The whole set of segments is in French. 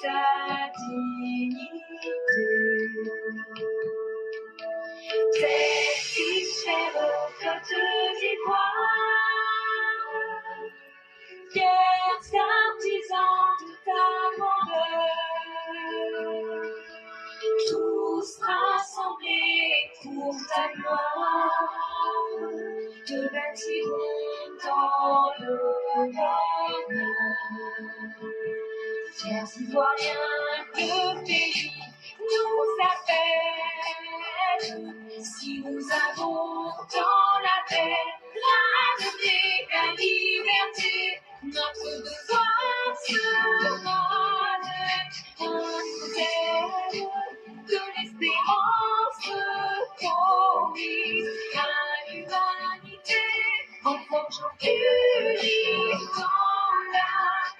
ta dignité. Tes fichères aux côtes d'ivoire, fiers artisans de ta grandeur, tous rassemblés pour ta gloire, te bâtirons dans le bonheur. Fiers citoyens, le pays nous appelle. Si nous avons dans la paix, la paix, la liberté, notre devoir sera d'être un modèle de l'espérance promise à l'humanité, en forgeant unis dans la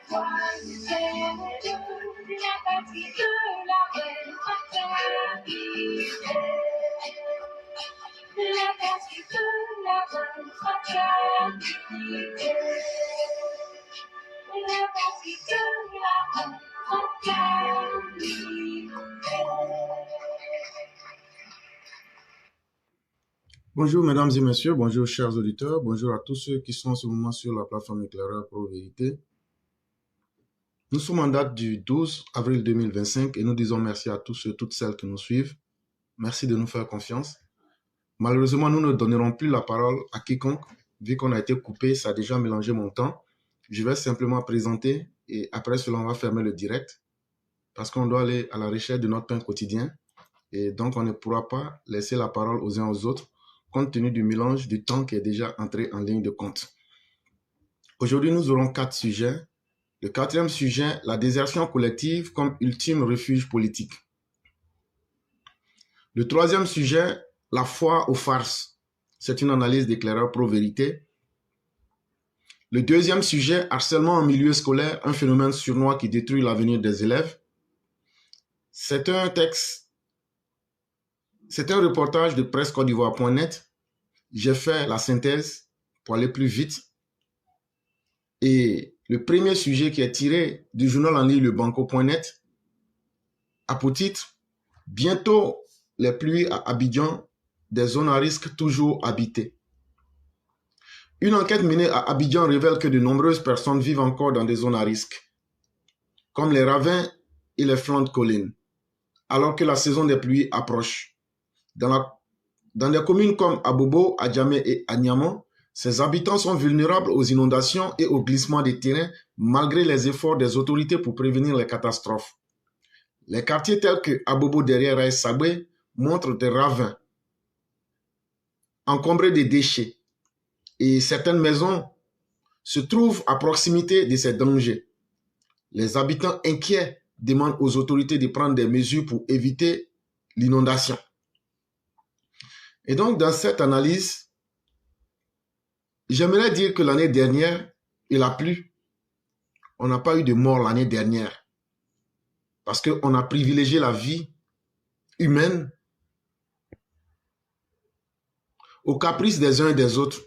croix nouvelle, la patrie de la reine fraternité. La patrie de la reine fraternité. La patrie de la reine fraternité. Bonjour mesdames et messieurs, bonjour chers auditeurs, bonjour à tous ceux qui sont en ce moment sur la plateforme Éclaireur Pro Vérité. Nous sommes en date du 12 avril 2025 et nous disons merci à tous ceux et toutes celles qui nous suivent. Merci de nous faire confiance. Malheureusement, nous ne donnerons plus la parole à quiconque. Vu qu'on a été coupé, ça a déjà mélangé mon temps. Je vais simplement présenter et après cela, on va fermer le direct parce qu'on doit aller à la recherche de notre pain quotidien et donc on ne pourra pas laisser la parole aux uns aux autres compte tenu du mélange du temps qui est déjà entré en ligne de compte. Aujourd'hui, nous aurons 4 sujets. Le 4e sujet, la désertion collective comme ultime refuge politique. Le 3e sujet, la foi aux farces. C'est une analyse d'Éclaireur Pro Vérité. Le 2e sujet, harcèlement en milieu scolaire, un phénomène sournois qui détruit l'avenir des élèves. C'est un reportage de presse-côte-d'ivoire.net. J'ai fait la synthèse pour aller plus vite. Et le premier sujet qui est tiré du journal en ligne lebanco.net a pour titre « Bientôt les pluies à Abidjan, des zones à risque toujours habitées ». Une enquête menée à Abidjan révèle que de nombreuses personnes vivent encore dans des zones à risque, comme les ravins et les flancs de collines, alors que la saison des pluies approche. Dans des communes comme Abobo, Adjamé et Anyamon, ces habitants sont vulnérables aux inondations et au glissement des terrains malgré les efforts des autorités pour prévenir les catastrophes. Les quartiers tels que Abobo derrière Raïs Sabé montrent des ravins encombrés de déchets et certaines maisons se trouvent à proximité de ces dangers. Les habitants inquiets demandent aux autorités de prendre des mesures pour éviter l'inondation. Et donc, dans cette analyse, j'aimerais dire que l'année dernière, il a plu. On n'a pas eu de mort l'année dernière. Parce qu'on a privilégié la vie humaine au caprice des uns et des autres.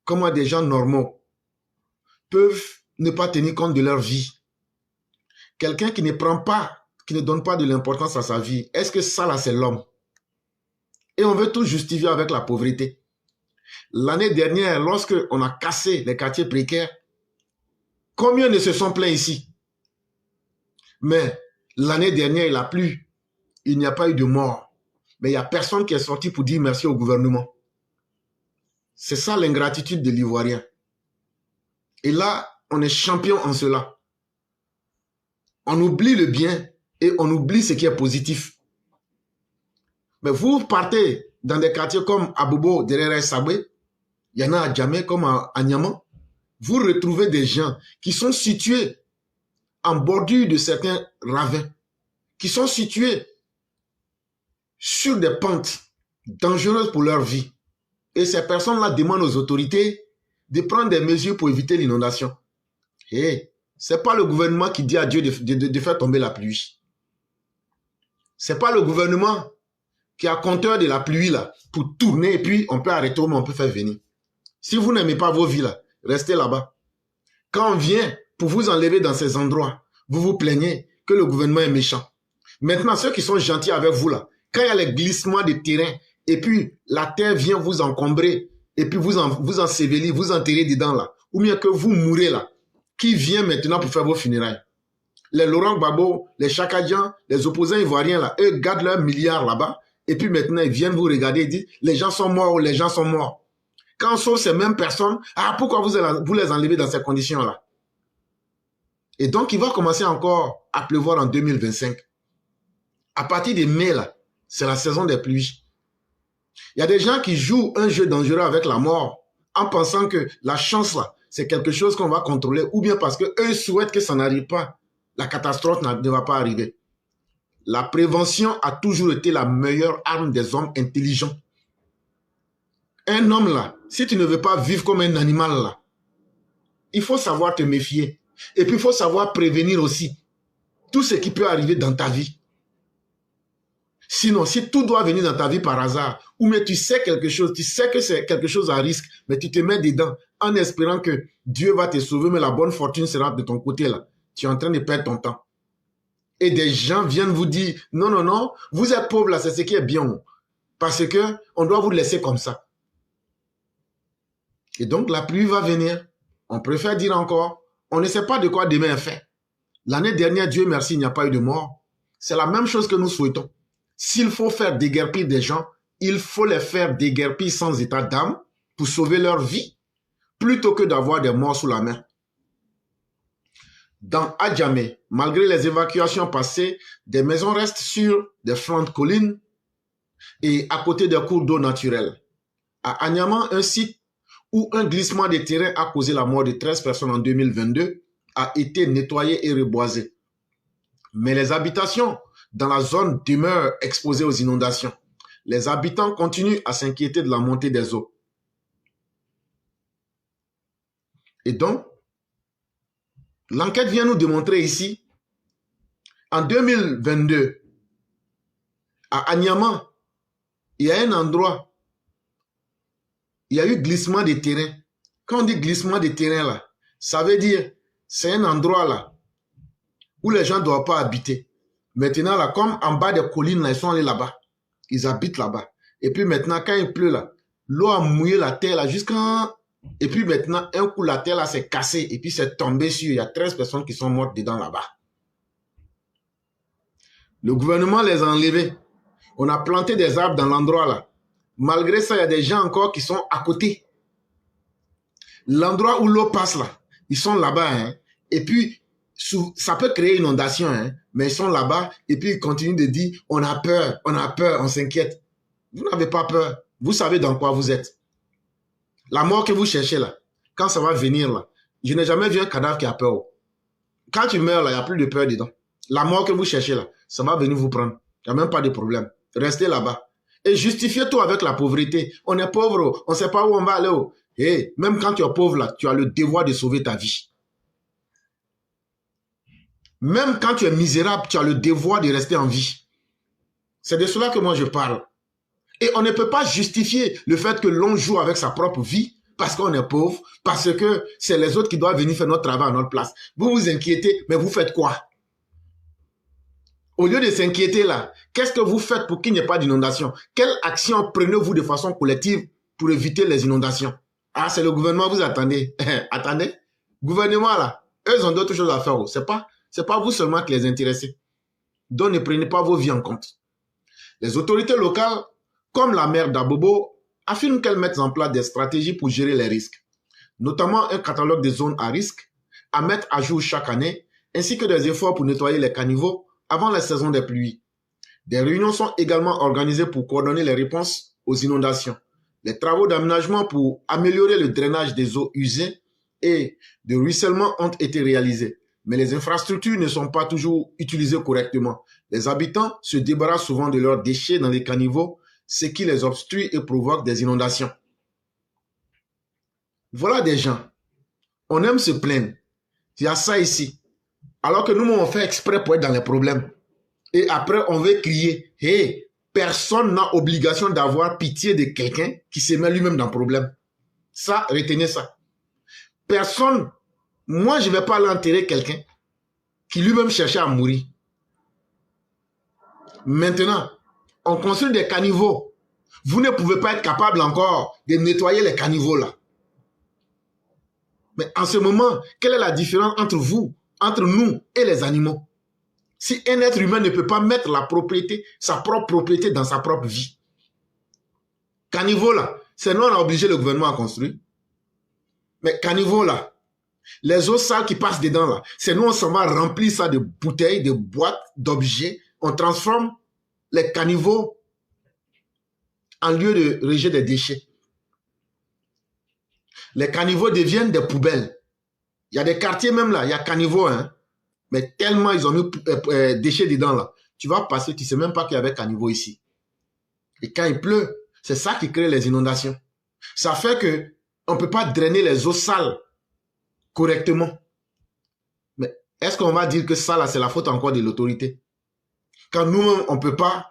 Comment des gens normaux peuvent ne pas tenir compte de leur vie. Quelqu'un qui ne prend pas, qui ne donne pas de l'importance à sa vie, est-ce que ça là c'est l'homme? Et on veut tout justifier avec la pauvreté. L'année dernière, lorsque on a cassé les quartiers précaires, combien ne se sont plaints ici? Mais l'année dernière, il a plu. Il n'y a pas eu de mort. Mais il n'y a personne qui est sorti pour dire merci au gouvernement. C'est ça l'ingratitude de l'Ivoirien. Et là, on est champion en cela. On oublie le bien et on oublie ce qui est positif. Mais vous partez dans des quartiers comme Abobo, derrière Sabé, il y en a à Djamé comme à Niaman, vous retrouvez des gens qui sont situés en bordure de certains ravins, qui sont situés sur des pentes dangereuses pour leur vie. Et ces personnes-là demandent aux autorités de prendre des mesures pour éviter l'inondation. Et ce n'est pas le gouvernement qui dit à Dieu de faire tomber la pluie. Ce n'est pas le gouvernement qui a compteur de la pluie là, pour tourner et puis on peut arrêter mais on peut faire venir. Si vous n'aimez pas vos vies là, restez là-bas. Quand on vient pour vous enlever dans ces endroits, vous vous plaignez que le gouvernement est méchant. Maintenant, ceux qui sont gentils avec vous là, quand il y a les glissements de terrain, et puis la terre vient vous encombrer, et puis vous ensevelir, vous enterrer dedans là, ou bien que vous mourrez là, qui vient maintenant pour faire vos funérailles? Les Laurent Gbagbo, les Chakadjian, les opposants ivoiriens là, eux gardent leurs milliards là-bas, et puis maintenant ils viennent vous regarder et disent, les gens sont morts, les gens sont morts. Quand sont ces mêmes personnes, pourquoi vous les enlevez dans ces conditions-là? Et donc il va commencer encore à pleuvoir en 2025. À partir de mai là, c'est la saison des pluies. Il y a des gens qui jouent un jeu dangereux avec la mort en pensant que la chance là, c'est quelque chose qu'on va contrôler, ou bien parce qu'eux souhaitent que ça n'arrive pas. La catastrophe ne va pas arriver. La prévention a toujours été la meilleure arme des hommes intelligents. Un homme là, si tu ne veux pas vivre comme un animal là, il faut savoir te méfier. Et puis il faut savoir prévenir aussi tout ce qui peut arriver dans ta vie. Sinon, si tout doit venir dans ta vie par hasard, ou mais tu sais quelque chose, tu sais que c'est quelque chose à risque, mais tu te mets dedans en espérant que Dieu va te sauver, mais la bonne fortune sera de ton côté là. Tu es en train de perdre ton temps. Et des gens viennent vous dire, non, non, non, vous êtes pauvre là, c'est ce qui est bien. Parce que on doit vous laisser comme ça. Et donc la pluie va venir. On préfère dire encore, on ne sait pas de quoi demain est fait. L'année dernière, Dieu merci, il n'y a pas eu de mort. C'est la même chose que nous souhaitons. S'il faut faire déguerpir des gens, il faut les faire déguerpir sans état d'âme pour sauver leur vie, plutôt que d'avoir des morts sous la main. Dans Adjamé, malgré les évacuations passées, des maisons restent sur des flancs de collines et à côté des cours d'eau naturels. À Anyama, un site où un glissement de terrain a causé la mort de 13 personnes en 2022 a été nettoyé et reboisé. Mais les habitations dans la zone demeurent exposées aux inondations. Les habitants continuent à s'inquiéter de la montée des eaux. Et donc, l'enquête vient nous démontrer ici, en 2022, à Anyama, il y a un endroit, il y a eu glissement de terrain. Quand on dit glissement de terrain là, ça veut dire, c'est un endroit là, où les gens ne doivent pas habiter. Maintenant là, comme en bas des collines là, ils sont allés là-bas. Ils habitent là-bas. Et puis maintenant, quand il pleut là, l'eau a mouillé la terre là jusqu'à... Et puis maintenant, un coup, la terre là s'est cassée et puis c'est tombé sur... Il y a 13 personnes qui sont mortes dedans là-bas. Le gouvernement les a enlevés. On a planté des arbres dans l'endroit là. Malgré ça, il y a des gens encore qui sont à côté. L'endroit où l'eau passe là, ils sont là-bas. Hein. Et puis, ça peut créer une inondation. Hein. Mais ils sont là-bas et puis ils continuent de dire, on a peur, on s'inquiète. Vous n'avez pas peur. Vous savez dans quoi vous êtes. La mort que vous cherchez là, quand ça va venir là, je n'ai jamais vu un cadavre qui a peur. Quand tu meurs là, il n'y a plus de peur dedans. La mort que vous cherchez là, ça va venir vous prendre. Il n'y a même pas de problème. Restez là-bas. Et justifiez tout avec la pauvreté. On est pauvre, on ne sait pas où on va aller. Et même quand tu es pauvre là, tu as le devoir de sauver ta vie. Même quand tu es misérable, tu as le devoir de rester en vie. C'est de cela que moi je parle. Et on ne peut pas justifier le fait que l'on joue avec sa propre vie parce qu'on est pauvre, parce que c'est les autres qui doivent venir faire notre travail à notre place. Vous vous inquiétez, mais vous faites quoi? Au lieu de s'inquiéter là, qu'est-ce que vous faites pour qu'il n'y ait pas d'inondation? Quelle action prenez-vous de façon collective pour éviter les inondations? Ah, c'est le gouvernement, vous attendez. Attendez. Gouvernement là, eux ont d'autres choses à faire. C'est pas vous seulement qui les intéressez. Donc ne prenez pas vos vies en compte. Les autorités locales, comme la maire d'Abobo, affirment qu'elles mettent en place des stratégies pour gérer les risques, notamment un catalogue des zones à risque à mettre à jour chaque année, ainsi que des efforts pour nettoyer les caniveaux avant la saison des pluies. Des réunions sont également organisées pour coordonner les réponses aux inondations. Les travaux d'aménagement pour améliorer le drainage des eaux usées et de ruissellement ont été réalisés. Mais les infrastructures ne sont pas toujours utilisées correctement. Les habitants se débarrassent souvent de leurs déchets dans les caniveaux, ce qui les obstrue et provoque des inondations. Voilà des gens. On aime se plaindre. Il y a ça ici. Alors que nous, on fait exprès pour être dans les problèmes. Et après, on veut crier. Hey, personne n'a obligation d'avoir pitié de quelqu'un qui se met lui-même dans le problème. Ça, retenez ça. Personne, moi, je ne vais pas aller enterrer quelqu'un qui lui-même cherchait à mourir. Maintenant, on construit des caniveaux. Vous ne pouvez pas être capable encore de nettoyer les caniveaux là. Mais en ce moment, quelle est la différence entre vous, entre nous et les animaux? Si un être humain ne peut pas mettre la propriété, sa propre propriété dans sa propre vie. Caniveau là, c'est nous on a obligé le gouvernement à construire. Mais caniveau là, les eaux sales qui passent dedans là, c'est nous on s'en va remplir ça de bouteilles, de boîtes, d'objets. On transforme les caniveaux en lieu de rejet des déchets. Les caniveaux deviennent des poubelles. Il y a des quartiers même là, il y a caniveaux, hein. Mais tellement ils ont mis déchets dedans là. Tu vas passer, tu ne sais même pas qu'il y avait caniveau ici. Et quand il pleut, c'est ça qui crée les inondations. Ça fait que on ne peut pas drainer les eaux sales correctement. Mais est-ce qu'on va dire que ça là, c'est la faute encore de l'autorité? Quand nous-mêmes, on ne peut pas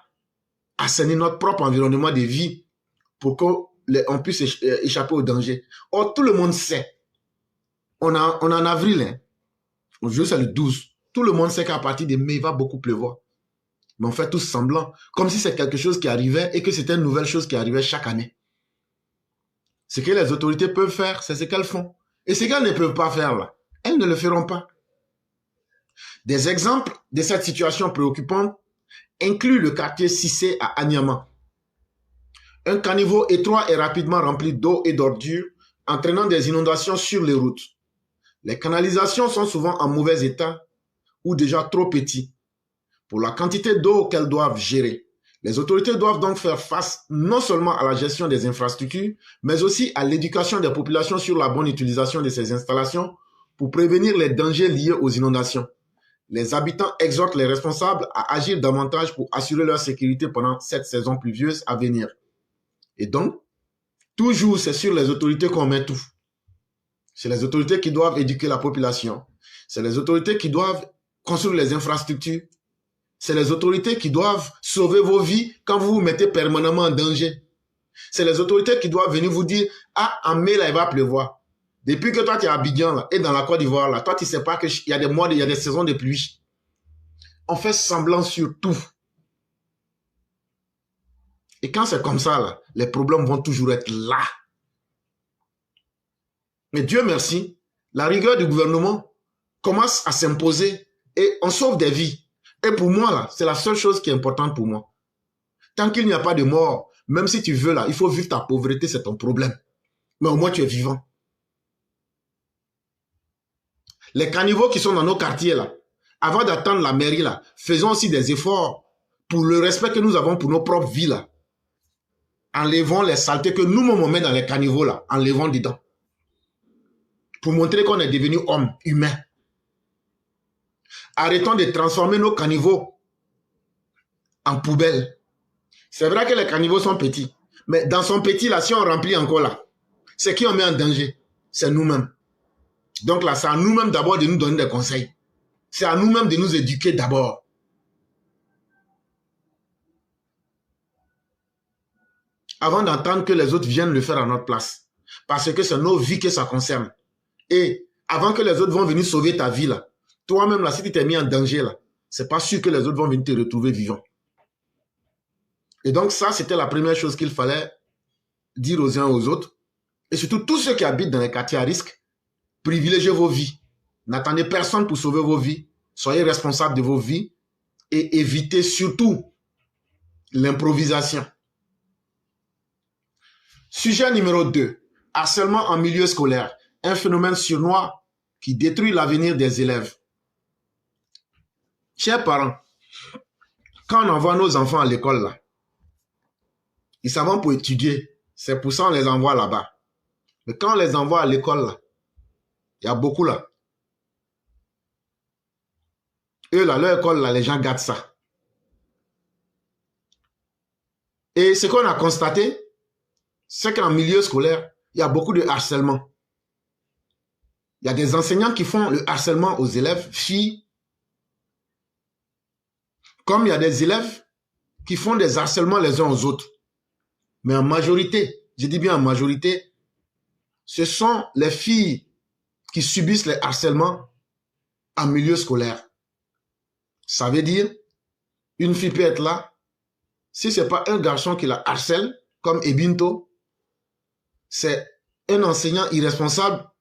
assainir notre propre environnement de vie pour qu'on puisse échapper au danger. Or, tout le monde sait. On est en avril, hein. Aujourd'hui, c'est le 12. Tout le monde sait qu'à partir de mai, il va beaucoup pleuvoir. Mais on fait tous semblant, comme si c'est quelque chose qui arrivait et que c'était une nouvelle chose qui arrivait chaque année. Ce que les autorités peuvent faire, c'est ce qu'elles font. Et ce qu'elles ne peuvent pas faire là, elles ne le feront pas. Des exemples de cette situation préoccupante incluent le quartier Cissé à Anyama. Un caniveau étroit est rapidement rempli d'eau et d'ordures, entraînant des inondations sur les routes. Les canalisations sont souvent en mauvais état ou déjà trop petites pour la quantité d'eau qu'elles doivent gérer. Les autorités doivent donc faire face non seulement à la gestion des infrastructures, mais aussi à l'éducation des populations sur la bonne utilisation de ces installations pour prévenir les dangers liés aux inondations. Les habitants exhortent les responsables à agir davantage pour assurer leur sécurité pendant cette saison pluvieuse à venir. Et donc, toujours c'est sur les autorités qu'on met tout. C'est les autorités qui doivent éduquer la population. C'est les autorités qui doivent construire les infrastructures. C'est les autorités qui doivent sauver vos vies quand vous vous mettez permanemment en danger. C'est les autorités qui doivent venir vous dire « Ah, en mai, là, il va pleuvoir. » Depuis que toi, tu es à Abidjan là, et dans la Côte d'Ivoire, là, toi, tu ne sais pas qu'il y a des mois, il y a des saisons de pluie. On fait semblant sur tout. Et quand c'est comme ça, là, les problèmes vont toujours être là. Mais Dieu merci, la rigueur du gouvernement commence à s'imposer et on sauve des vies. Et pour moi, là, c'est la seule chose qui est importante pour moi. Tant qu'il n'y a pas de mort, même si tu veux, là, il faut vivre ta pauvreté, c'est ton problème. Mais au moins, tu es vivant. Les caniveaux qui sont dans nos quartiers, là, avant d'attendre la mairie, là, faisons aussi des efforts pour le respect que nous avons pour nos propres vies, là. Enlevons les saletés que nous-mêmes on met dans les caniveaux, là, enlevons dedans. Pour montrer qu'on est devenu homme, humain. Arrêtons de transformer nos caniveaux en poubelles. C'est vrai que les caniveaux sont petits, mais dans son petit, là, si on remplit encore là, c'est qui on met en danger? C'est nous-mêmes. Donc là, c'est à nous-mêmes d'abord de nous donner des conseils. C'est à nous-mêmes de nous éduquer d'abord. Avant d'entendre que les autres viennent le faire à notre place. Parce que c'est nos vies que ça concerne. Et avant que les autres vont venir sauver ta vie là, toi-même là, si tu t'es mis en danger là, c'est pas sûr que les autres vont venir te retrouver vivant. Et donc ça, c'était la première chose qu'il fallait dire aux uns aux autres. Et surtout, tous ceux qui habitent dans les quartiers à risque, privilégiez vos vies. N'attendez personne pour sauver vos vies. Soyez responsables de vos vies et évitez surtout l'improvisation. Sujet numéro 2. Harcèlement en milieu scolaire. Un phénomène sournois qui détruit l'avenir des élèves. Chers parents, quand on envoie nos enfants à l'école, là, ils s'en vont pour étudier. C'est pour ça qu'on les envoie là-bas. Mais quand on les envoie à l'école, là, il y a beaucoup là. Eux, là, leur école, là, les gens gardent ça. Et ce qu'on a constaté, c'est qu'en milieu scolaire, il y a beaucoup de harcèlement. Il y a des enseignants qui font le harcèlement aux élèves, filles. Comme il y a des élèves qui font des harcèlements les uns aux autres. Mais en majorité, je dis bien en majorité, ce sont les filles qui subissent les harcèlements en milieu scolaire. Ça veut dire, une fille peut être là. Si ce n'est pas un garçon qui la harcèle, comme Ebinto, c'est un enseignant irresponsable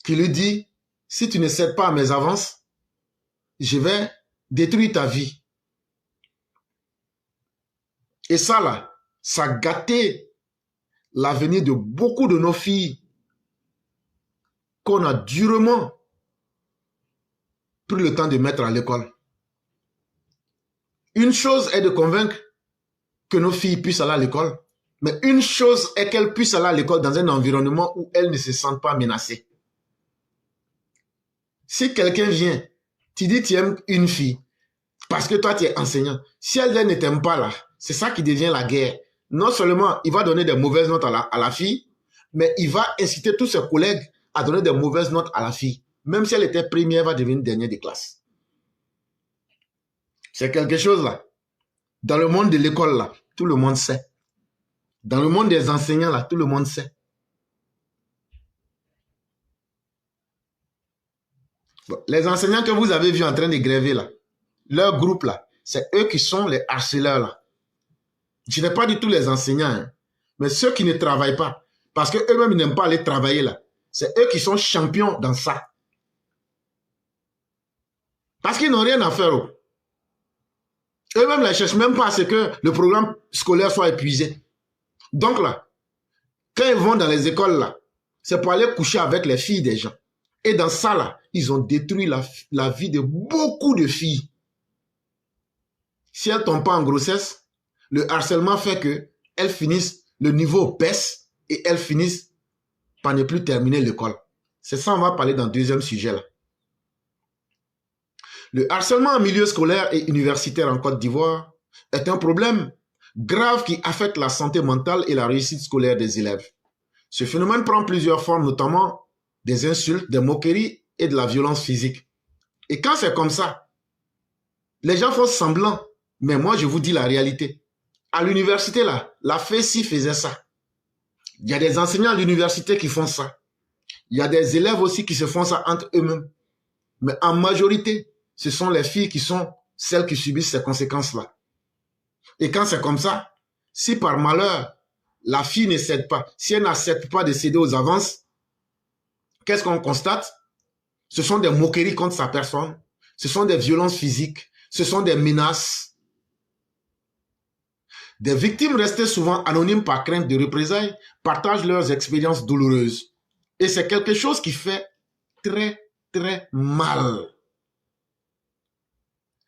qui lui dit, si tu ne cèdes pas à mes avances, je vais détruire ta vie. Et ça là, ça a gâté l'avenir de beaucoup de nos filles qu'on a durement pris le temps de mettre à l'école. Une chose est de convaincre que nos filles puissent aller à l'école, mais une chose est qu'elles puissent aller à l'école dans un environnement où elles ne se sentent pas menacées. Si quelqu'un vient, tu dis tu aimes une fille, parce que toi tu es enseignant, si elle ne t'aime pas là, c'est ça qui devient la guerre. Non seulement il va donner des mauvaises notes à la fille, mais il va inciter tous ses collègues à donner des mauvaises notes à la fille. Même si elle était première, elle va devenir dernière de classe. C'est quelque chose là. Dans le monde de l'école là, tout le monde sait. Dans le monde des enseignants là, tout le monde sait. Bon, les enseignants que vous avez vus en train de gréver là, leur groupe là, c'est eux qui sont les harceleurs là. Je n'ai pas du tout les enseignants, hein, mais ceux qui ne travaillent pas, parce qu'eux-mêmes n'aiment pas aller travailler là, c'est eux qui sont champions dans ça. Parce qu'ils n'ont rien à faire. Oh. Eux-mêmes ne cherchent même pas à ce que le programme scolaire soit épuisé. Donc là, quand ils vont dans les écoles là, c'est pour aller coucher avec les filles des gens. Et dans ça là, ils ont détruit la vie de beaucoup de filles. Si elles ne tombent pas en grossesse, le harcèlement fait qu'elles finissent, le niveau baisse et elles finissent par ne plus terminer l'école. C'est ça, on va parler dans le deuxième sujet là. Le harcèlement en milieu scolaire et universitaire en Côte d'Ivoire est un problème grave qui affecte la santé mentale et la réussite scolaire des élèves. Ce phénomène prend plusieurs formes, notamment des insultes, des moqueries et de la violence physique. Et quand c'est comme ça, les gens font semblant, mais moi je vous dis la réalité. À l'université là, la FESI faisait ça. Il y a des enseignants à l'université qui font ça. Il y a des élèves aussi qui se font ça entre eux-mêmes. Mais en majorité, ce sont les filles qui sont celles qui subissent ces conséquences-là. Et quand c'est comme ça, si par malheur, la fille ne cède pas, si elle n'accepte pas de céder aux avances, qu'est-ce qu'on constate? Ce sont des moqueries contre sa personne, ce sont des violences physiques, ce sont des menaces. Des victimes restées souvent anonymes par crainte de représailles partagent leurs expériences douloureuses. Et c'est quelque chose qui fait très, très mal.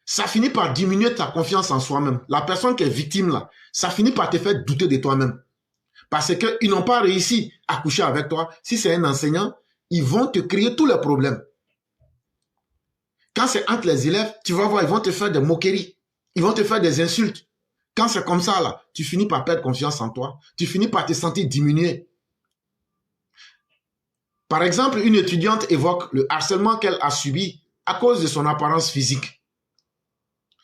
Ça finit par diminuer ta confiance en soi-même. La personne qui est victime là, ça finit par te faire douter de toi-même. Parce qu'ils n'ont pas réussi à coucher avec toi. Si c'est un enseignant, ils vont te créer tous les problèmes. Quand c'est entre les élèves, tu vas voir, ils vont te faire des moqueries. Ils vont te faire des insultes. Quand c'est comme ça là, tu finis par perdre confiance en toi. Tu finis par te sentir diminué. Par exemple, une étudiante évoque le harcèlement qu'elle a subi à cause de son apparence physique.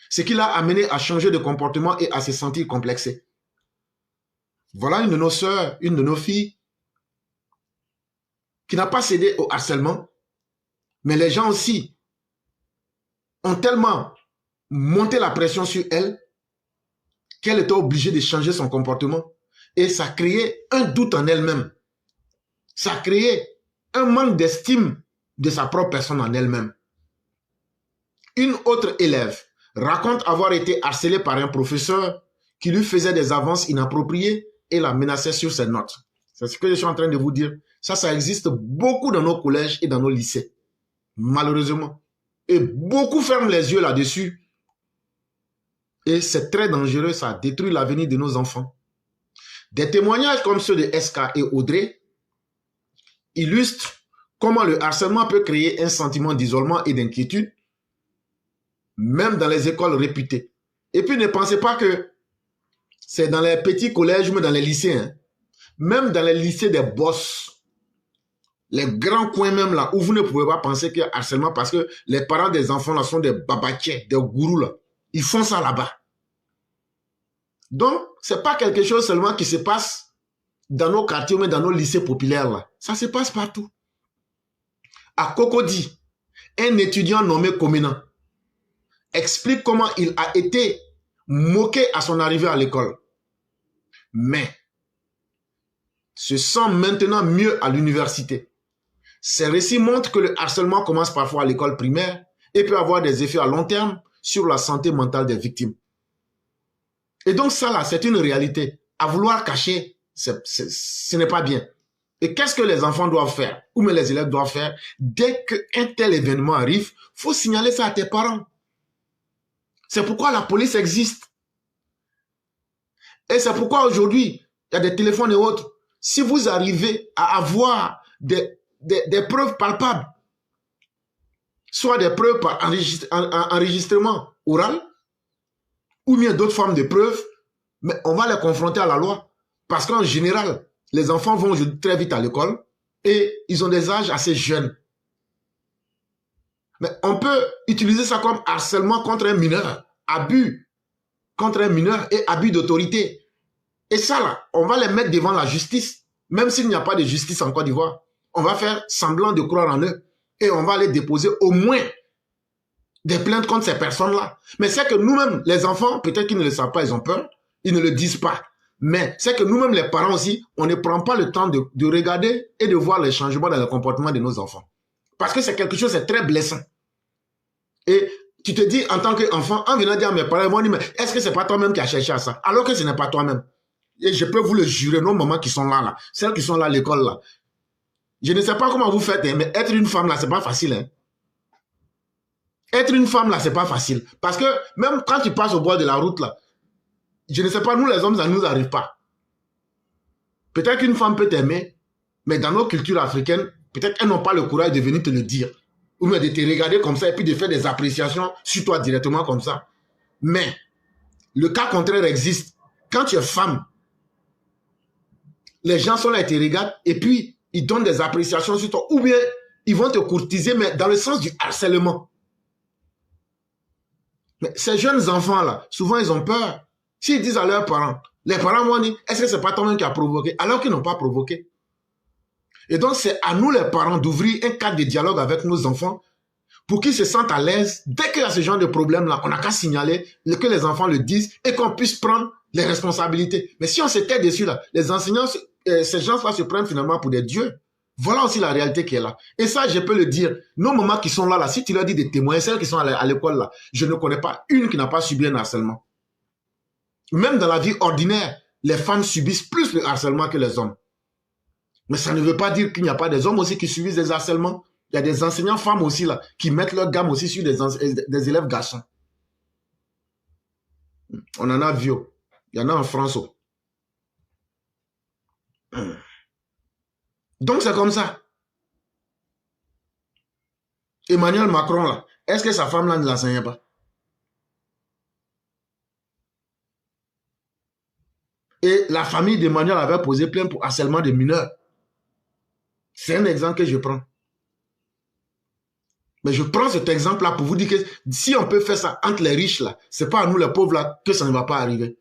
Ce qui l'a amené à changer de comportement et à se sentir complexée. Voilà une de nos sœurs, une de nos filles, qui n'a pas cédé au harcèlement, mais les gens aussi ont tellement monté la pression sur elle qu'elle était obligée de changer son comportement et ça a créé un doute en elle-même. Ça a créé un manque d'estime de sa propre personne en elle-même. Une autre élève raconte avoir été harcelée par un professeur qui lui faisait des avances inappropriées et la menaçait sur ses notes. C'est ce que je suis en train de vous dire. Ça existe beaucoup dans nos collèges et dans nos lycées. Malheureusement. Et beaucoup ferment les yeux là-dessus. Et c'est très dangereux, ça détruit l'avenir de nos enfants. Des témoignages comme ceux de SK et Audrey illustrent comment le harcèlement peut créer un sentiment d'isolement et d'inquiétude, même dans les écoles réputées. Et puis ne pensez pas que c'est dans les petits collèges, mais dans les lycées. Hein. Même dans les lycées des boss, les grands coins même là, où vous ne pouvez pas penser qu'il y a harcèlement parce que les parents des enfants là sont des babatiers, des gourous là. Ils font ça là-bas. Donc, ce n'est pas quelque chose seulement qui se passe dans nos quartiers, mais dans nos lycées populaires là. Ça se passe partout. À Cocody, un étudiant nommé Komena explique comment il a été moqué à son arrivée à l'école. Mais se sent maintenant mieux à l'université. Ces récits montrent que le harcèlement commence parfois à l'école primaire et peut avoir des effets à long terme sur la santé mentale des victimes. Et donc ça là, c'est une réalité. À vouloir cacher, ce n'est pas bien. Et qu'est-ce que les enfants doivent faire, ou même les élèves doivent faire? Dès qu'un tel événement arrive, il faut signaler ça à tes parents. C'est pourquoi la police existe. Et c'est pourquoi aujourd'hui, il y a des téléphones et autres. Si vous arrivez à avoir des preuves palpables, soit des preuves par enregistrement oral, ou bien d'autres formes de preuves, mais on va les confronter à la loi. Parce qu'en général, les enfants vont très vite à l'école et ils ont des âges assez jeunes. Mais on peut utiliser ça comme harcèlement contre un mineur, abus contre un mineur et abus d'autorité. Et ça là, on va les mettre devant la justice, même s'il n'y a pas de justice en Côte d'Ivoire. On va faire semblant de croire en eux et on va les déposer au moins des plaintes contre ces personnes-là. Mais c'est que nous-mêmes, les enfants, peut-être qu'ils ne le savent pas, ils ont peur, ils ne le disent pas. Mais c'est que nous-mêmes, les parents aussi, on ne prend pas le temps de regarder et de voir les changements dans le comportement de nos enfants. Parce que c'est quelque chose, c'est très blessant. Et tu te dis, en tant qu'enfant, en venant dire à mes parents, ils m'ont dit, mais est-ce que c'est pas toi-même qui as cherché à ça? Alors que ce n'est pas toi-même. Et je peux vous le jurer, nos mamans qui sont là, celles qui sont là à l'école, là. Je ne sais pas comment vous faites, hein, mais être une femme, là, c'est pas facile, hein. Être une femme, là, c'est pas facile. Parce que même quand tu passes au bord de la route, là, je ne sais pas, nous, les hommes, ça ne nous arrive pas. Peut-être qu'une femme peut t'aimer, mais dans nos cultures africaines, peut-être qu'elles n'ont pas le courage de venir te le dire. Ou même de te regarder comme ça et puis de faire des appréciations sur toi directement comme ça. Mais le cas contraire existe. Quand tu es femme, les gens sont là et te regardent et puis ils donnent des appréciations sur toi. Ou bien ils vont te courtiser, mais dans le sens du harcèlement. Mais ces jeunes enfants-là, souvent ils ont peur. S'ils disent à leurs parents, les parents m'ont dit, est-ce que c'est pas toi-même qui a provoqué? Alors qu'ils n'ont pas provoqué. Et donc c'est à nous les parents d'ouvrir un cadre de dialogue avec nos enfants pour qu'ils se sentent à l'aise. Dès qu'il y a ce genre de problème-là, on n'a qu'à signaler, que les enfants le disent et qu'on puisse prendre les responsabilités. Mais si on se tait dessus, là, les enseignants, ces gens-là se prennent finalement pour des dieux. Voilà aussi la réalité qui est là. Et ça, je peux le dire. Nos mamans qui sont là, si tu leur dis des témoins, celles qui sont à l'école là, je ne connais pas une qui n'a pas subi un harcèlement. Même dans la vie ordinaire, les femmes subissent plus le harcèlement que les hommes. Mais ça ne veut pas dire qu'il n'y a pas des hommes aussi qui subissent des harcèlements. Il y a des enseignants femmes aussi là, qui mettent leur gamme aussi sur des élèves garçons. On en a vu. Il y en a en France. Donc c'est comme ça. Emmanuel Macron là, est-ce que sa femme là ne l'enseignait pas? Et la famille d'Emmanuel avait posé plainte pour harcèlement de mineurs. C'est un exemple que je prends. Mais je prends cet exemple-là pour vous dire que si on peut faire ça entre les riches, là, c'est pas à nous les pauvres là que ça ne va pas arriver.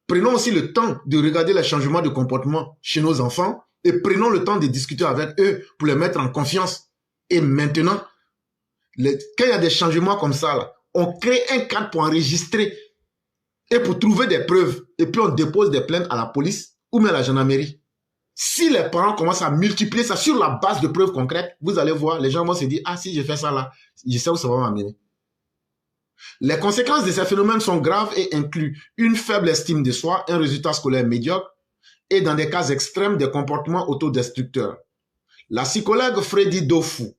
Prenons aussi le temps de regarder les changements de comportement chez nos enfants et prenons le temps de discuter avec eux pour les mettre en confiance. Et maintenant, quand il y a des changements comme ça, là, on crée un cadre pour enregistrer et pour trouver des preuves. Et puis on dépose des plaintes à la police ou même à la gendarmerie. Si les parents commencent à multiplier ça sur la base de preuves concrètes, vous allez voir, les gens vont se dire, ah si je fais ça là, je sais où ça va m'amener. Les conséquences de ces phénomènes sont graves et incluent une faible estime de soi, un résultat scolaire médiocre et dans des cas extrêmes des comportements autodestructeurs. La psychologue Freddy Dofu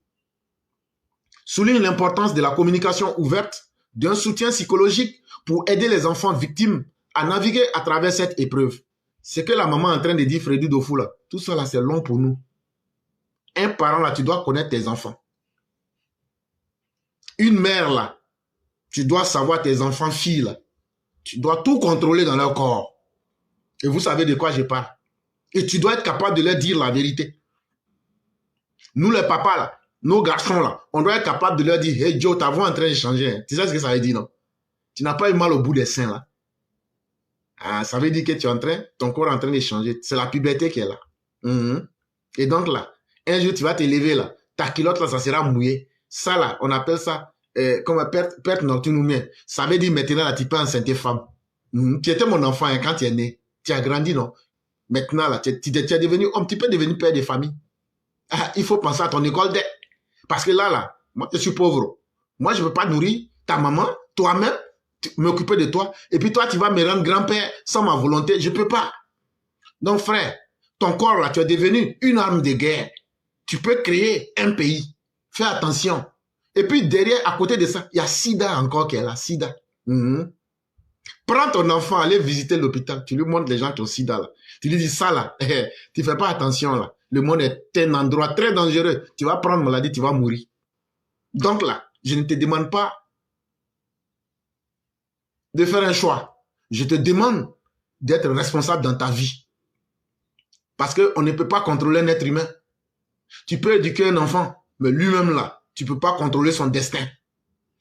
souligne l'importance de la communication ouverte, d'un soutien psychologique pour aider les enfants victimes à naviguer à travers cette épreuve. C'est que la maman est en train de dire Freddy Dofu là, tout ça là c'est long pour nous. Un parent là, tu dois connaître tes enfants. Une mère là, tu dois savoir tes enfants filles là. Tu dois tout contrôler dans leur corps. Et vous savez de quoi je parle. Et tu dois être capable de leur dire la vérité. Nous les papas là, nos garçons là, on doit être capable de leur dire, hey Joe, ta voix est en train de changer. Hein. Tu sais ce que ça veut dire non? Tu n'as pas eu mal au bout des seins là. Ah, ça veut dire que tu es en train, ton corps est en train de changer. C'est la puberté qui est là. Et donc là, un jour tu vas te lever là, ta culotte là, ça sera mouillé. Ça là, on appelle ça comme perte nocturne ou bien, ça veut dire maintenant là, tu peux enceinter femme. Tu étais mon enfant hein, quand tu es né. Tu as grandi, non? Maintenant là, tu es devenu homme, tu peux devenir père de famille. Ah, il faut penser à ton école d'aide. Parce que là, moi je suis pauvre. Moi je ne peux pas nourrir ta maman, toi-même, m'occuper de toi. Et puis toi, tu vas me rendre grand-père sans ma volonté. Je ne peux pas. Donc frère, ton corps là, tu es devenu une arme de guerre. Tu peux créer un pays. Fais attention. Et puis derrière, à côté de ça, il y a Sida encore qui est là. Sida. Prends ton enfant, allez visiter l'hôpital. Tu lui montres les gens qui ont Sida là. Tu lui dis ça là. Tu fais pas attention là. Le monde est un endroit très dangereux. Tu vas prendre maladie, tu vas mourir. Donc là, je ne te demande pas de faire un choix. Je te demande d'être responsable dans ta vie. Parce qu'on ne peut pas contrôler un être humain. Tu peux éduquer un enfant, mais lui-même là, tu ne peux pas contrôler son destin.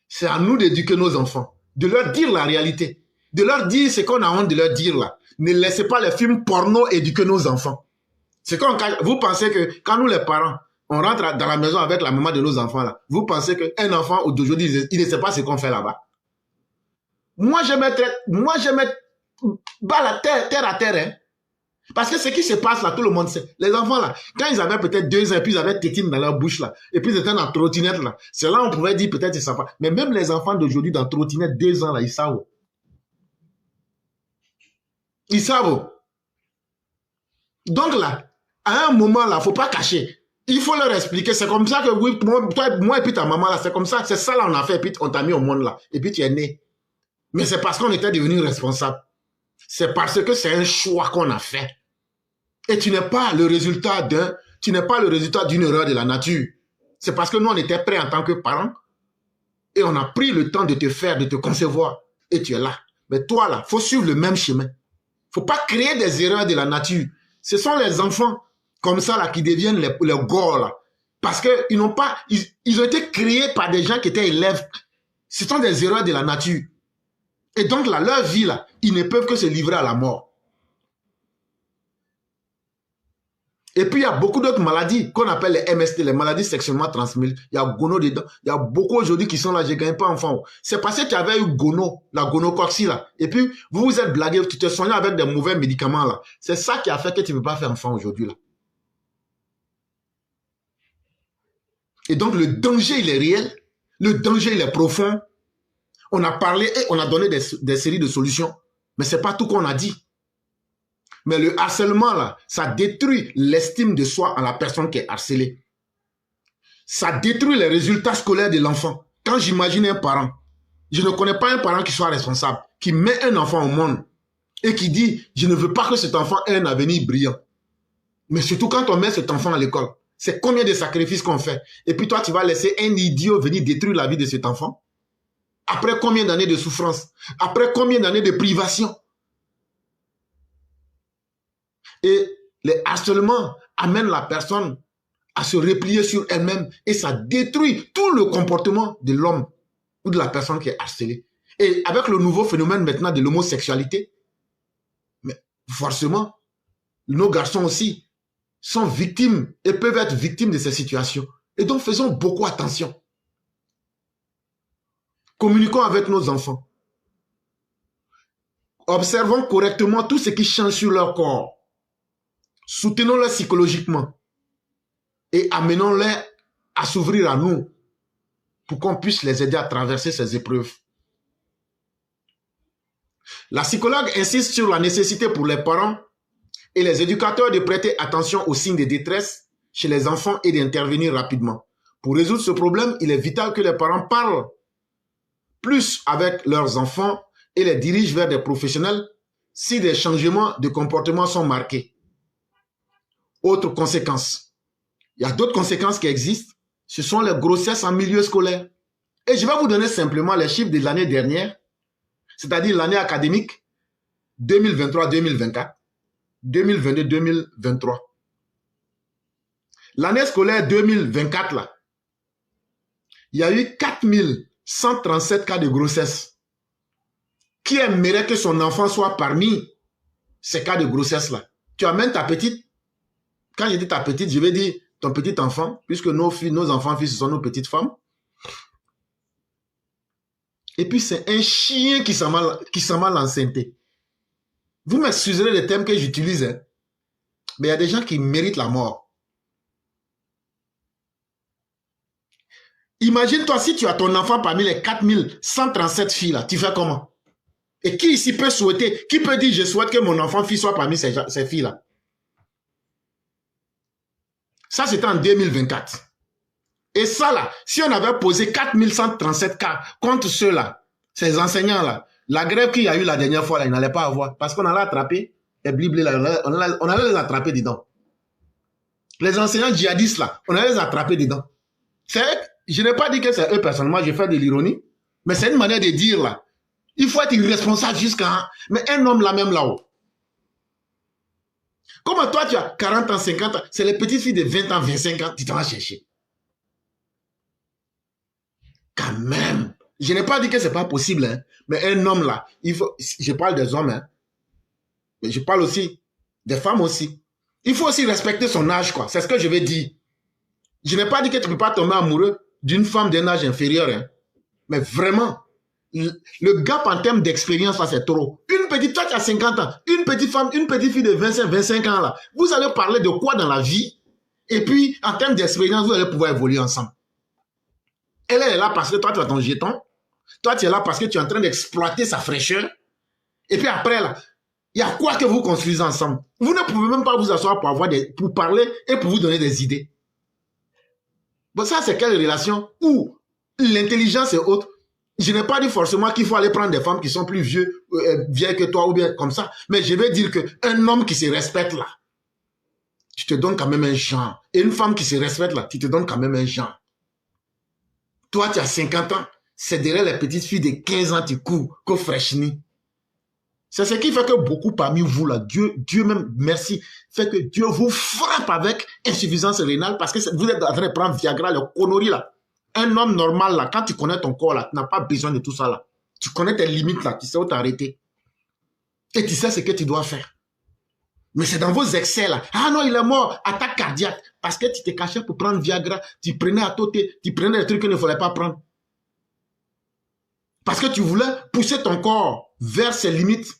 C'est à nous d'éduquer nos enfants, de leur dire la réalité, de leur dire ce qu'on a honte de leur dire là. Ne laissez pas les films porno éduquer nos enfants. C'est quand vous pensez que quand nous les parents, on rentre dans la maison avec la maman de nos enfants là, vous pensez qu'un enfant d'aujourd'hui, il ne sait pas ce qu'on fait là-bas. Moi, je mets la terre à terre, hein. Parce que ce qui se passe là, tout le monde sait. Les enfants là, quand ils avaient peut-être 2 ans, et puis ils avaient tétine dans leur bouche là, et puis ils étaient dans la trottinette là, c'est là on pouvait dire peut-être ils savent pas. Mais même les enfants d'aujourd'hui dans la trottinette, 2 ans là, ils savent. Ils savent. Donc là, à un moment là, faut pas cacher. Il faut leur expliquer. C'est comme ça que oui, moi et puis ta maman là, c'est comme ça. C'est ça là on a fait, et puis on t'a mis au monde là, et puis tu es né. Mais c'est parce qu'on était devenu responsable. C'est parce que c'est un choix qu'on a fait. Et tu n'es pas le résultat d'une erreur de la nature. C'est parce que nous, on était prêts en tant que parents et on a pris le temps de te faire, de te concevoir. Et tu es là. Mais toi, là, il faut suivre le même chemin. Il ne faut pas créer des erreurs de la nature. Ce sont les enfants comme ça là qui deviennent les gors là. Parce qu'ils n'ont pas... Ils ont été créés par des gens qui étaient élèves. Ce sont des erreurs de la nature. Et donc là, leur vie là, ils ne peuvent que se livrer à la mort. Et puis, il y a beaucoup d'autres maladies qu'on appelle les MST, les maladies sexuellement transmises. Il y a gono dedans. Il y a beaucoup aujourd'hui qui sont là, je ne gagne pas enfant. C'est parce que tu avais eu gono, la gonocoxie là. Et puis, vous vous êtes blagué, tu te soignes avec des mauvais médicaments là. C'est ça qui a fait que tu ne peux pas faire enfant aujourd'hui là. Et donc, le danger, il est réel. Le danger, il est profond. On a parlé et on a donné des séries de solutions. Mais ce n'est pas tout qu'on a dit. Mais le harcèlement, là, ça détruit l'estime de soi en la personne qui est harcelée. Ça détruit les résultats scolaires de l'enfant. Quand j'imagine un parent, je ne connais pas un parent qui soit responsable, qui met un enfant au monde et qui dit, je ne veux pas que cet enfant ait un avenir brillant. Mais surtout quand on met cet enfant à l'école, c'est combien de sacrifices qu'on fait. Et puis toi, tu vas laisser un idiot venir détruire la vie de cet enfant. Après combien d'années de souffrance? Après combien d'années de privation? Et les harcèlements amènent la personne à se replier sur elle-même et ça détruit tout le comportement de l'homme ou de la personne qui est harcelée. Et avec le nouveau phénomène maintenant de l'homosexualité, mais forcément, nos garçons aussi sont victimes et peuvent être victimes de ces situations. Et donc faisons beaucoup attention. Communiquons avec nos enfants. Observons correctement tout ce qui change sur leur corps. Soutenons-les psychologiquement et amenons-les à s'ouvrir à nous pour qu'on puisse les aider à traverser ces épreuves. La psychologue insiste sur la nécessité pour les parents et les éducateurs de prêter attention aux signes de détresse chez les enfants et d'intervenir rapidement. Pour résoudre ce problème, il est vital que les parents parlent plus avec leurs enfants et les dirigent vers des professionnels si des changements de comportement sont marqués. Autre conséquence, il y a d'autres conséquences qui existent, ce sont les grossesses en milieu scolaire. Et je vais vous donner simplement les chiffres de l'année dernière, c'est-à-dire l'année académique 2023-2024, 2022-2023. L'année scolaire 2024, là, il y a eu 4137 cas de grossesse. Qui aimerait que son enfant soit parmi ces cas de grossesse-là? Tu amènes ta petite. Quand je dis ta petite, je vais dire ton petit enfant, puisque nos enfants filles, ce sont nos petites femmes. Et puis c'est un chien qui s'en va l'enceinter. Vous m'excuserez les termes que j'utilise, hein, mais il y a des gens qui méritent la mort. Imagine-toi si tu as ton enfant parmi les 4137 filles là, tu fais comment? Et qui ici peut souhaiter, qui peut dire je souhaite que mon enfant fille soit parmi ces filles là? Ça c'était en 2024. Et ça là, si on avait posé 4137 cas contre ceux-là, ces enseignants-là, la grève qu'il y a eu la dernière fois là, ils n'allaient pas avoir. Parce qu'on allait attraper les bliblés là, on allait les attraper dedans. Les enseignants djihadistes là, on allait les attraper dedans. Je n'ai pas dit que c'est eux personnellement, j'ai fait de l'ironie, mais c'est une manière de dire là. Il faut être irresponsable jusqu'à... Mais un homme là même là-haut. Comme toi tu as 40 ans, 50 ans, c'est les petites filles de 20 ans, 25 ans, tu t'en vas chercher. Quand même. Je n'ai pas dit que c'est pas possible, hein, mais un homme là, il faut... Je parle des hommes, hein, mais je parle aussi des femmes aussi. Il faut aussi respecter son âge, quoi. C'est ce que je vais dire. Je n'ai pas dit que tu ne peux pas tomber amoureux d'une femme d'un âge inférieur. Hein. Mais vraiment, le gap en termes d'expérience, c'est trop. Une petite, toi qui as 50 ans, une petite femme, une petite fille de 25 ans, là, vous allez parler de quoi dans la vie? Et puis, en termes d'expérience, vous allez pouvoir évoluer ensemble. Elle est là parce que toi, tu as ton jeton. Toi, tu es là parce que tu es en train d'exploiter sa fraîcheur. Et puis après, là, il y a quoi que vous construisez ensemble? Vous ne pouvez même pas vous asseoir pour parler et pour vous donner des idées. Bon, ça, c'est quelle relation où l'intelligence est autre? Je n'ai pas dit forcément qu'il faut aller prendre des femmes qui sont plus vieilles que toi ou bien comme ça. Mais je vais dire qu'un homme qui se respecte là, tu te donnes quand même un genre. Et une femme qui se respecte là, tu te donnes quand même un genre. Toi, tu as 50 ans, c'est derrière les petites filles de 15 ans, tu cours, qu'au fraîchini. C'est ce qui fait que beaucoup parmi vous, là, Dieu même, merci, fait que Dieu vous frappe avec insuffisance rénale parce que vous êtes en train de prendre Viagra, le connerie là. Un homme normal, là, quand tu connais ton corps, là, tu n'as pas besoin de tout ça, là. Tu connais tes limites, là, tu sais où t'arrêter. Et tu sais ce que tu dois faire. Mais c'est dans vos excès, là. Ah non, il est mort, attaque cardiaque. Parce que tu t'es caché pour prendre Viagra, tu prenais à côté, tu prenais des trucs qu'il ne fallait pas prendre. Parce que tu voulais pousser ton corps vers ses limites.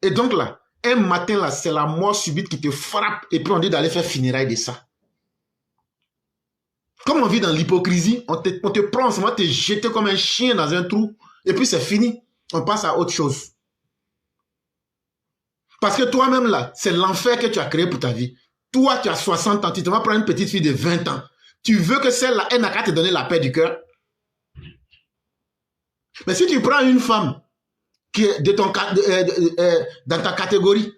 Et donc là, un matin, là, c'est la mort subite qui te frappe. Et puis on dit d'aller faire funérailles de ça. Comme on vit dans l'hypocrisie, on te prend en ce moment, te jeter comme un chien dans un trou. Et puis c'est fini. On passe à autre chose. Parce que toi-même là, c'est l'enfer que tu as créé pour ta vie. Toi, tu as 60 ans, tu te vas prendre une petite fille de 20 ans. Tu veux que celle-là, elle n'a qu'à te donner la paix du cœur. Mais si tu prends une femme qui est dans ta catégorie,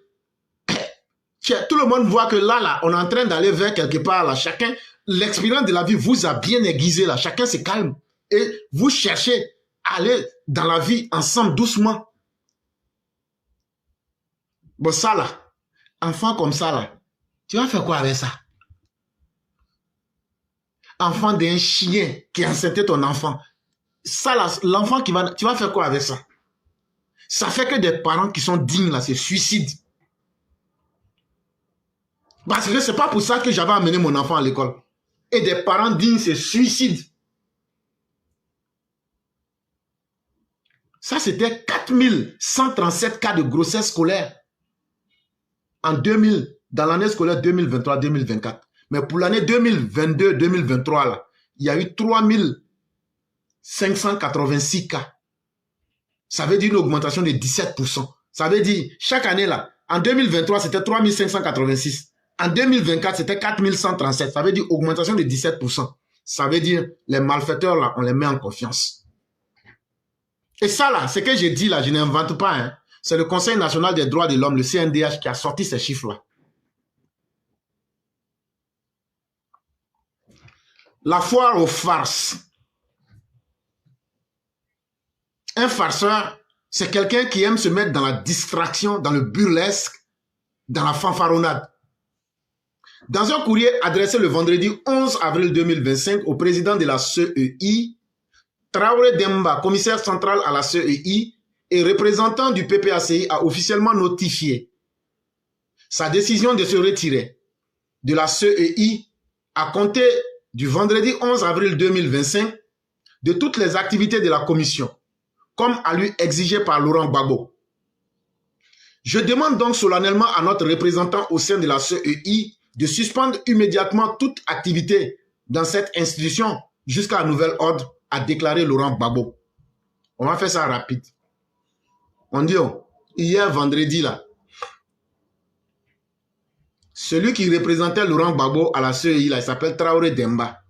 tout le monde voit que là, on est en train d'aller vers quelque part, là. Chacun, l'expérience de la vie vous a bien aiguisé, là. Chacun se calme. Et vous cherchez à aller dans la vie ensemble, doucement. Bon, ça, là, enfant comme ça, là, tu vas faire quoi avec ça? Enfant d'un chien qui a enceinté ton enfant. Ça, là, l'enfant tu vas faire quoi avec ça? Ça fait que des parents qui sont dignes, là, se suicident. Parce que c'est pas pour ça que j'avais amené mon enfant à l'école. Et des parents dignes se suicident. Ça, c'était 4137 cas de grossesse scolaire en 2000, dans l'année scolaire 2023-2024. Mais pour l'année 2022-2023, là, il y a eu 3586 cas. Ça veut dire une augmentation de 17%. Ça veut dire, chaque année, là, en 2023, c'était 3586. En 2024, c'était 4137. Ça veut dire augmentation de 17%. Ça veut dire, les malfaiteurs, là, on les met en confiance. Et ça, là, ce que j'ai dit, là, je n'invente pas, hein. C'est le Conseil national des droits de l'homme, le CNDH, qui a sorti ces chiffres-là. La foire aux farces. Un farceur, c'est quelqu'un qui aime se mettre dans la distraction, dans le burlesque, dans la fanfaronnade. Dans un courrier adressé le vendredi 11 avril 2025 au président de la CEI, Traoré Demba, commissaire central à la CEI et représentant du PPACI, a officiellement notifié sa décision de se retirer de la CEI à compter du vendredi 11 avril 2025 de toutes les activités de la commission comme à lui exigé par Laurent Gbagbo. Je demande donc solennellement à notre représentant au sein de la CEI de suspendre immédiatement toute activité dans cette institution jusqu'à un nouvel ordre, a déclaré Laurent Gbagbo. On va faire ça rapide. On dit, hier vendredi là, celui qui représentait Laurent Gbagbo à la CEI là, il s'appelle Traoré Demba.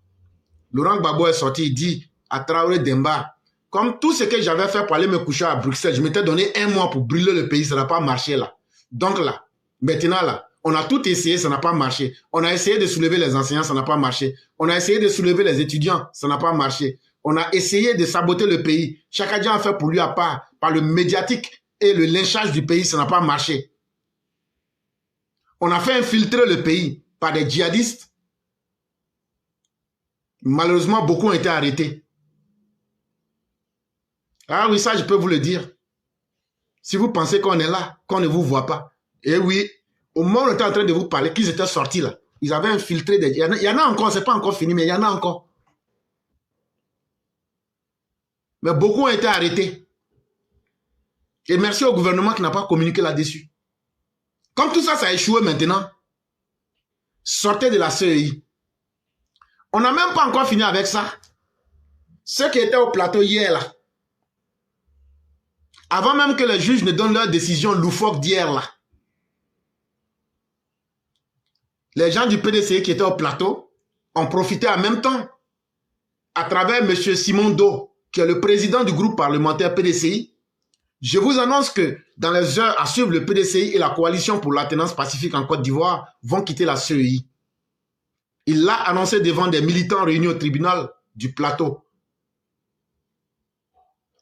Laurent Gbagbo est sorti, il dit à Traoré Demba, comme tout ce que j'avais fait pour aller me coucher à Bruxelles, je m'étais donné 1 mois pour brûler le pays, ça n'a pas marché là. Donc là, maintenant là, on a tout essayé, ça n'a pas marché. On a essayé de soulever les enseignants, ça n'a pas marché. On a essayé de soulever les étudiants, ça n'a pas marché. On a essayé de saboter le pays. Chacun a fait pour lui à part, par le médiatique et le lynchage du pays, ça n'a pas marché. On a fait infiltrer le pays par des djihadistes. Malheureusement, beaucoup ont été arrêtés. Ah oui, ça, je peux vous le dire. Si vous pensez qu'on est là, qu'on ne vous voit pas. Eh oui, au moment où on était en train de vous parler, qu'ils étaient sortis là, ils avaient infiltré des... Il y en a encore, c'est pas encore fini, mais il y en a encore. Mais beaucoup ont été arrêtés. Et merci au gouvernement qui n'a pas communiqué là-dessus. Comme tout ça, ça a échoué maintenant, sortez de la CEI. On n'a même pas encore fini avec ça. Ceux qui étaient au plateau hier là, avant même que les juges ne donnent leur décision loufoque d'hier là, les gens du PDCI qui étaient au plateau ont profité en même temps, à travers M. Simon Do, qui est le président du groupe parlementaire PDCI. Je vous annonce que dans les heures à suivre, le PDCI et la coalition pour l'alternance pacifique en Côte d'Ivoire vont quitter la CEI. Il l'a annoncé devant des militants réunis au tribunal du plateau.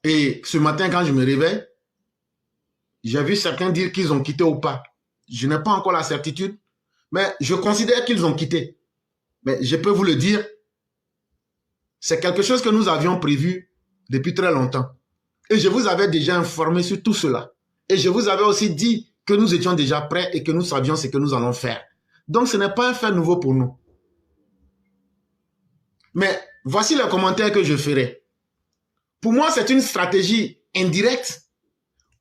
Et ce matin, quand je me réveille, j'ai vu certains dire qu'ils ont quitté ou pas. Je n'ai pas encore la certitude, mais je considère qu'ils ont quitté. Mais je peux vous le dire, c'est quelque chose que nous avions prévu depuis très longtemps. Et je vous avais déjà informé sur tout cela. Et je vous avais aussi dit que nous étions déjà prêts et que nous savions ce que nous allons faire. Donc ce n'est pas un fait nouveau pour nous. Mais voici les commentaires que je ferai. Pour moi, c'est une stratégie indirecte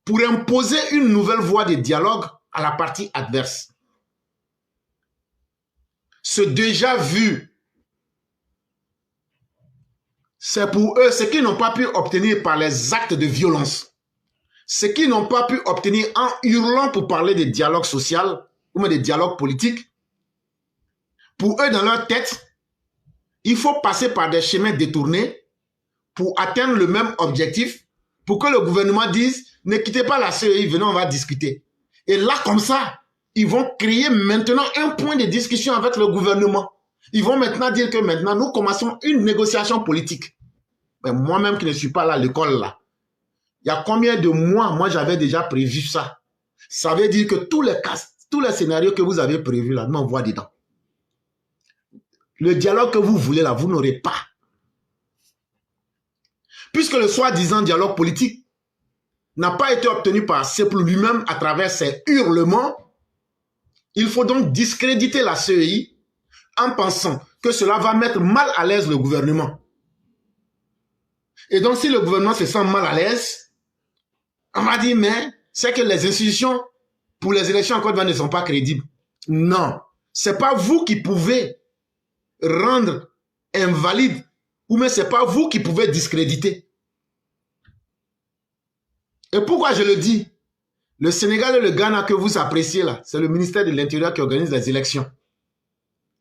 pour imposer une nouvelle voie de dialogue à la partie adverse. Ce déjà vu, c'est pour eux ce qu'ils n'ont pas pu obtenir par les actes de violence. Ce qu'ils n'ont pas pu obtenir en hurlant pour parler de dialogue social ou même de dialogue politique. Pour eux, dans leur tête, il faut passer par des chemins détournés pour atteindre le même objectif, pour que le gouvernement dise « Ne quittez pas la CEI, venez, on va discuter ». Et là, comme ça, ils vont créer maintenant un point de discussion avec le gouvernement. Ils vont maintenant dire que maintenant, nous commençons une négociation politique. Mais moi-même qui ne suis pas là à l'école, là, il y a combien de mois, moi, j'avais déjà prévu ça. Ça veut dire que tous les scénarios que vous avez prévus, là, nous, on voit dedans. Le dialogue que vous voulez, là, vous n'aurez pas. Puisque le soi-disant dialogue politique n'a pas été obtenu par Seploul lui-même à travers ses hurlements, il faut donc discréditer la CEI en pensant que cela va mettre mal à l'aise le gouvernement. Et donc, si le gouvernement se sent mal à l'aise, on va dire, mais c'est que les institutions pour les élections en Côte d'Ivoire ne sont pas crédibles. Non, c'est pas vous qui pouvez rendre invalide, ou mais c'est pas vous qui pouvez discréditer. Et pourquoi je le dis? Le Sénégal et le Ghana que vous appréciez là, c'est le ministère de l'Intérieur qui organise les élections.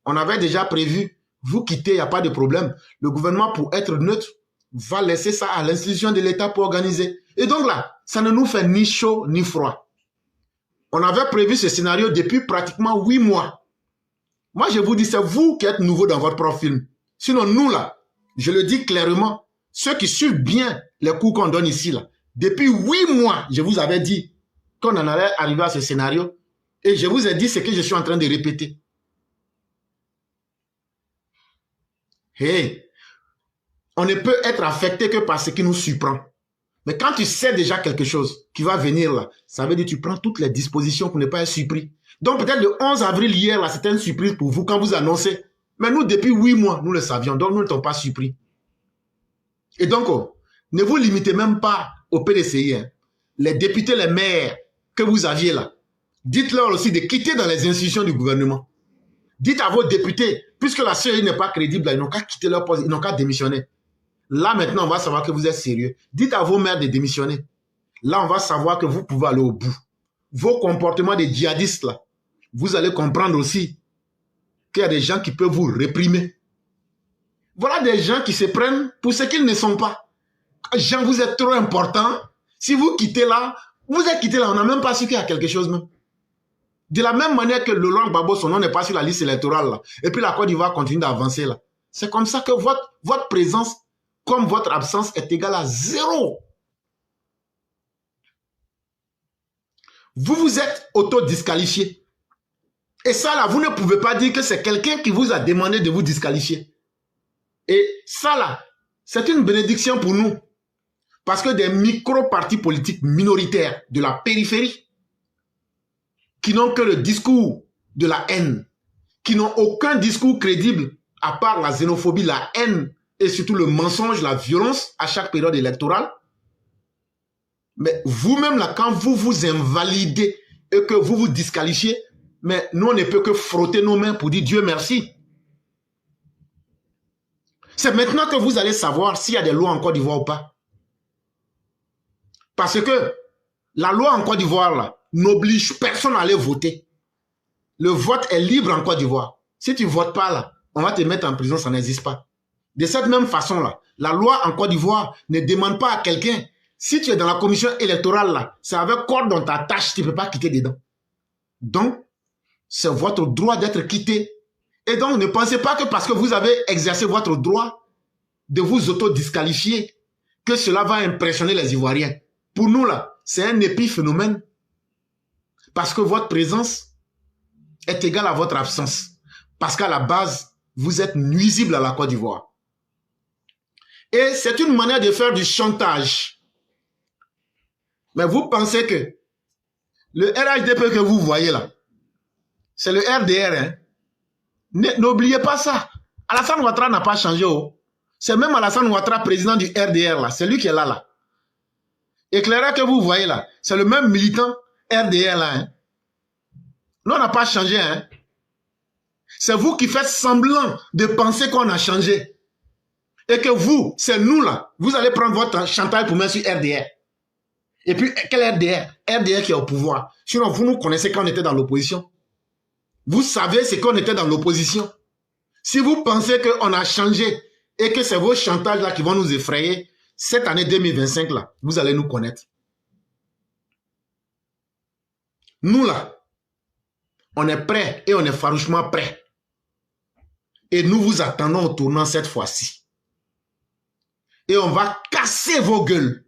On avait déjà prévu, vous quittez, il n'y a pas de problème. Le gouvernement, pour être neutre, va laisser ça à l'institution de l'État pour organiser. Et donc là, ça ne nous fait ni chaud ni froid. On avait prévu ce scénario depuis pratiquement 8 mois. Moi, je vous dis, c'est vous qui êtes nouveau dans votre propre film. Sinon, nous là, je le dis clairement, ceux qui suivent bien les cours qu'on donne ici là, depuis 8 mois, je vous avais dit qu'on en allait arriver à ce scénario. Et je vous ai dit ce que je suis en train de répéter. Hey, on ne peut être affecté que par ce qui nous surprend. Mais quand tu sais déjà quelque chose qui va venir là, ça veut dire que tu prends toutes les dispositions pour ne pas être surpris. Donc peut-être le 11 avril hier, là, c'était une surprise pour vous quand vous annoncez. Mais nous, depuis 8 mois, nous le savions. Donc nous ne sommes pas surpris. Et donc, ne vous limitez même pas au PDCI, hein, les députés, les maires que vous aviez là, dites-leur aussi de quitter dans les institutions du gouvernement. Dites à vos députés, puisque la CEI n'est pas crédible, ils n'ont qu'à quitter leur poste, ils n'ont qu'à démissionner. Là, maintenant, on va savoir que vous êtes sérieux. Dites à vos maires de démissionner. Là, on va savoir que vous pouvez aller au bout. Vos comportements de djihadistes, là, vous allez comprendre aussi qu'il y a des gens qui peuvent vous réprimer. Voilà des gens qui se prennent pour ce qu'ils ne sont pas. Jean, vous êtes trop important. Si vous quittez là, vous êtes quitté là, on n'a même pas su qu'il y a quelque chose même. De la même manière que Laurent Gbagbo, son nom n'est pas sur la liste électorale là. Et puis la Côte d'Ivoire continue d'avancer là. C'est comme ça que votre présence, comme votre absence, est égale à 0. Vous vous êtes auto-disqualifié. Et ça là, vous ne pouvez pas dire que c'est quelqu'un qui vous a demandé de vous disqualifier. Et ça là, c'est une bénédiction pour nous. Parce que des micro-partis politiques minoritaires de la périphérie, qui n'ont que le discours de la haine, qui n'ont aucun discours crédible, à part la xénophobie, la haine, et surtout le mensonge, la violence à chaque période électorale. Mais vous-même là, quand vous vous invalidez et que vous vous disqualifiez, mais nous on ne peut que frotter nos mains pour dire Dieu merci. C'est maintenant que vous allez savoir s'il y a des lois en Côte d'Ivoire ou pas. Parce que la loi en Côte d'Ivoire là n'oblige personne à aller voter. Le vote est libre en Côte d'Ivoire. Si tu ne votes pas là, on va te mettre en prison, ça n'existe pas. De cette même façon là, la loi en Côte d'Ivoire ne demande pas à quelqu'un, si tu es dans la commission électorale là, c'est avec quoi dans ta tâche, tu ne peux pas quitter dedans. Donc, c'est votre droit d'être quitté. Et donc, ne pensez pas que parce que vous avez exercé votre droit de vous auto-disqualifier, que cela va impressionner les Ivoiriens. Pour nous, là, c'est un épiphénomène. Parce que votre présence est égale à votre absence. Parce qu'à la base, vous êtes nuisible à la Côte d'Ivoire. Et c'est une manière de faire du chantage. Mais vous pensez que le RHDP que vous voyez là, c'est le RDR, hein? N'oubliez pas ça. Alassane Ouattara n'a pas changé. Oh. C'est même Alassane Ouattara, président du RDR là. C'est lui qui est là. Éclaireur que vous voyez là, c'est le même militant RDR là. Hein? Nous, on n'a pas changé. Hein? C'est vous qui faites semblant de penser qu'on a changé. Et que vous, c'est nous là. Vous allez prendre votre chantage pour mettre sur RDR. Et puis, quel RDR? RDR qui est au pouvoir. Sinon, vous nous connaissez quand on était dans l'opposition. Vous savez ce qu'on était dans l'opposition. Si vous pensez qu'on a changé et que c'est vos chantages là qui vont nous effrayer, cette année 2025 là, vous allez nous connaître. Nous là, on est prêts et on est farouchement prêts. Et nous vous attendons au tournant cette fois-ci. Et on va casser vos gueules.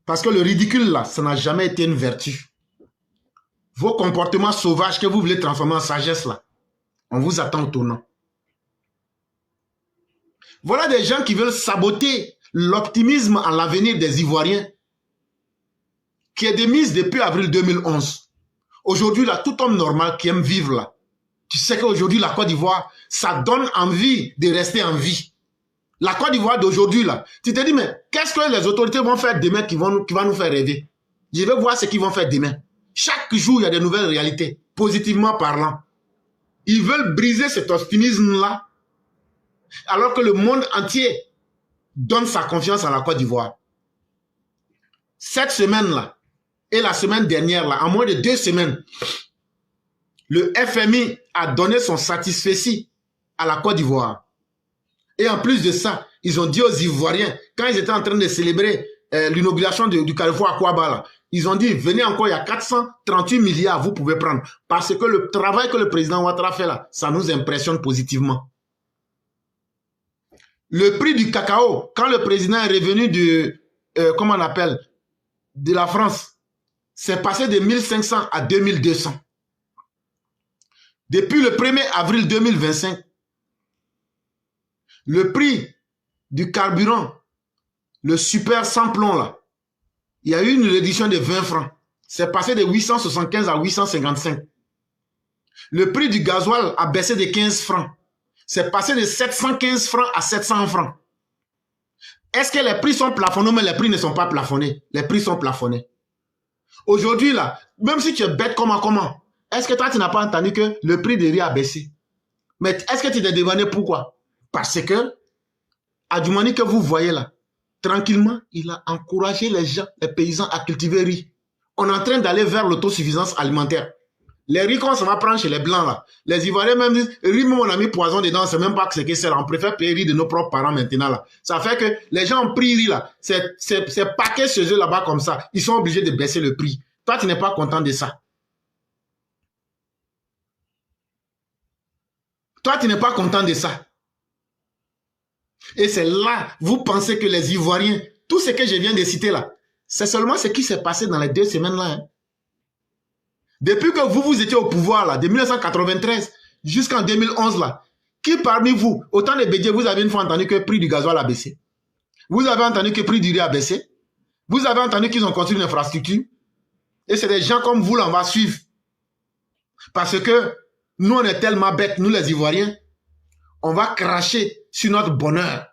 Parce que le ridicule là, ça n'a jamais été une vertu. Vos comportements sauvages que vous voulez transformer en sagesse là, on vous attend au tournant. Voilà des gens qui veulent saboter l'optimisme en l'avenir des Ivoiriens qui est démise depuis avril 2011. Aujourd'hui, là, tout homme normal qui aime vivre là, tu sais qu'aujourd'hui, la Côte d'Ivoire, ça donne envie de rester en vie. La Côte d'Ivoire d'aujourd'hui, là, tu te dis, mais qu'est-ce que les autorités vont faire demain qui va nous faire rêver? Je vais voir ce qu'ils vont faire demain. Chaque jour, il y a de nouvelles réalités, positivement parlant. Ils veulent briser cet optimisme-là, alors que le monde entier donne sa confiance à la Côte d'Ivoire. Cette semaine-là, et la semaine dernière, là, en moins de 2 semaines, le FMI a donné son satisfecit à la Côte d'Ivoire. Et en plus de ça, ils ont dit aux Ivoiriens, quand ils étaient en train de célébrer l'inauguration du carrefour Akwaba, là, ils ont dit, venez encore, il y a 438 milliards, vous pouvez prendre. Parce que le travail que le président Ouattara fait là, ça nous impressionne positivement. Le prix du cacao, quand le président est revenu comment on appelle, de la France, c'est passé de 1500 à 2200. Depuis le 1er avril 2025, le prix du carburant, le super sans plomb là, il y a eu une réduction de 20 francs. C'est passé de 875 à 855. Le prix du gasoil a baissé de 15 francs. C'est passé de 715 francs à 700 francs. Est-ce que les prix sont plafonnés, mais les prix ne sont pas plafonnés? Les prix sont plafonnés. Aujourd'hui, là, même si tu es bête comment, est-ce que toi, tu n'as pas entendu que le prix des riz a baissé? Mais est-ce que tu t'es demandé pourquoi? Parce que, à du moment que vous voyez là, tranquillement, il a encouragé les gens, les paysans à cultiver riz. On est en train d'aller vers l'autosuffisance alimentaire. Les riz qu'on se va prendre chez les blancs là, les Ivoiriens même disent, riz, on a mis poison dedans, c'est même pas que c'est que c'est là. On préfère payer riz de nos propres parents maintenant là. Ça fait que les gens ont pris riz là, c'est paquet chez eux là-bas comme ça. Ils sont obligés de baisser le prix. Toi, tu n'es pas content de ça. Toi, tu n'es pas content de ça. Et c'est là, vous pensez que les Ivoiriens, tout ce que je viens de citer là, c'est seulement ce qui s'est passé dans les 2 semaines là. Hein. Depuis que vous étiez au pouvoir là, de 1993 jusqu'en 2011 là, qui parmi vous, autant de Bédier, vous avez une fois entendu que le prix du gasoil a baissé? Vous avez entendu que le prix du riz a baissé? Vous avez entendu qu'ils ont construit une infrastructure? Et c'est des gens comme vous là, on va suivre. Parce que nous, on est tellement bêtes, nous les Ivoiriens, on va cracher sur notre bonheur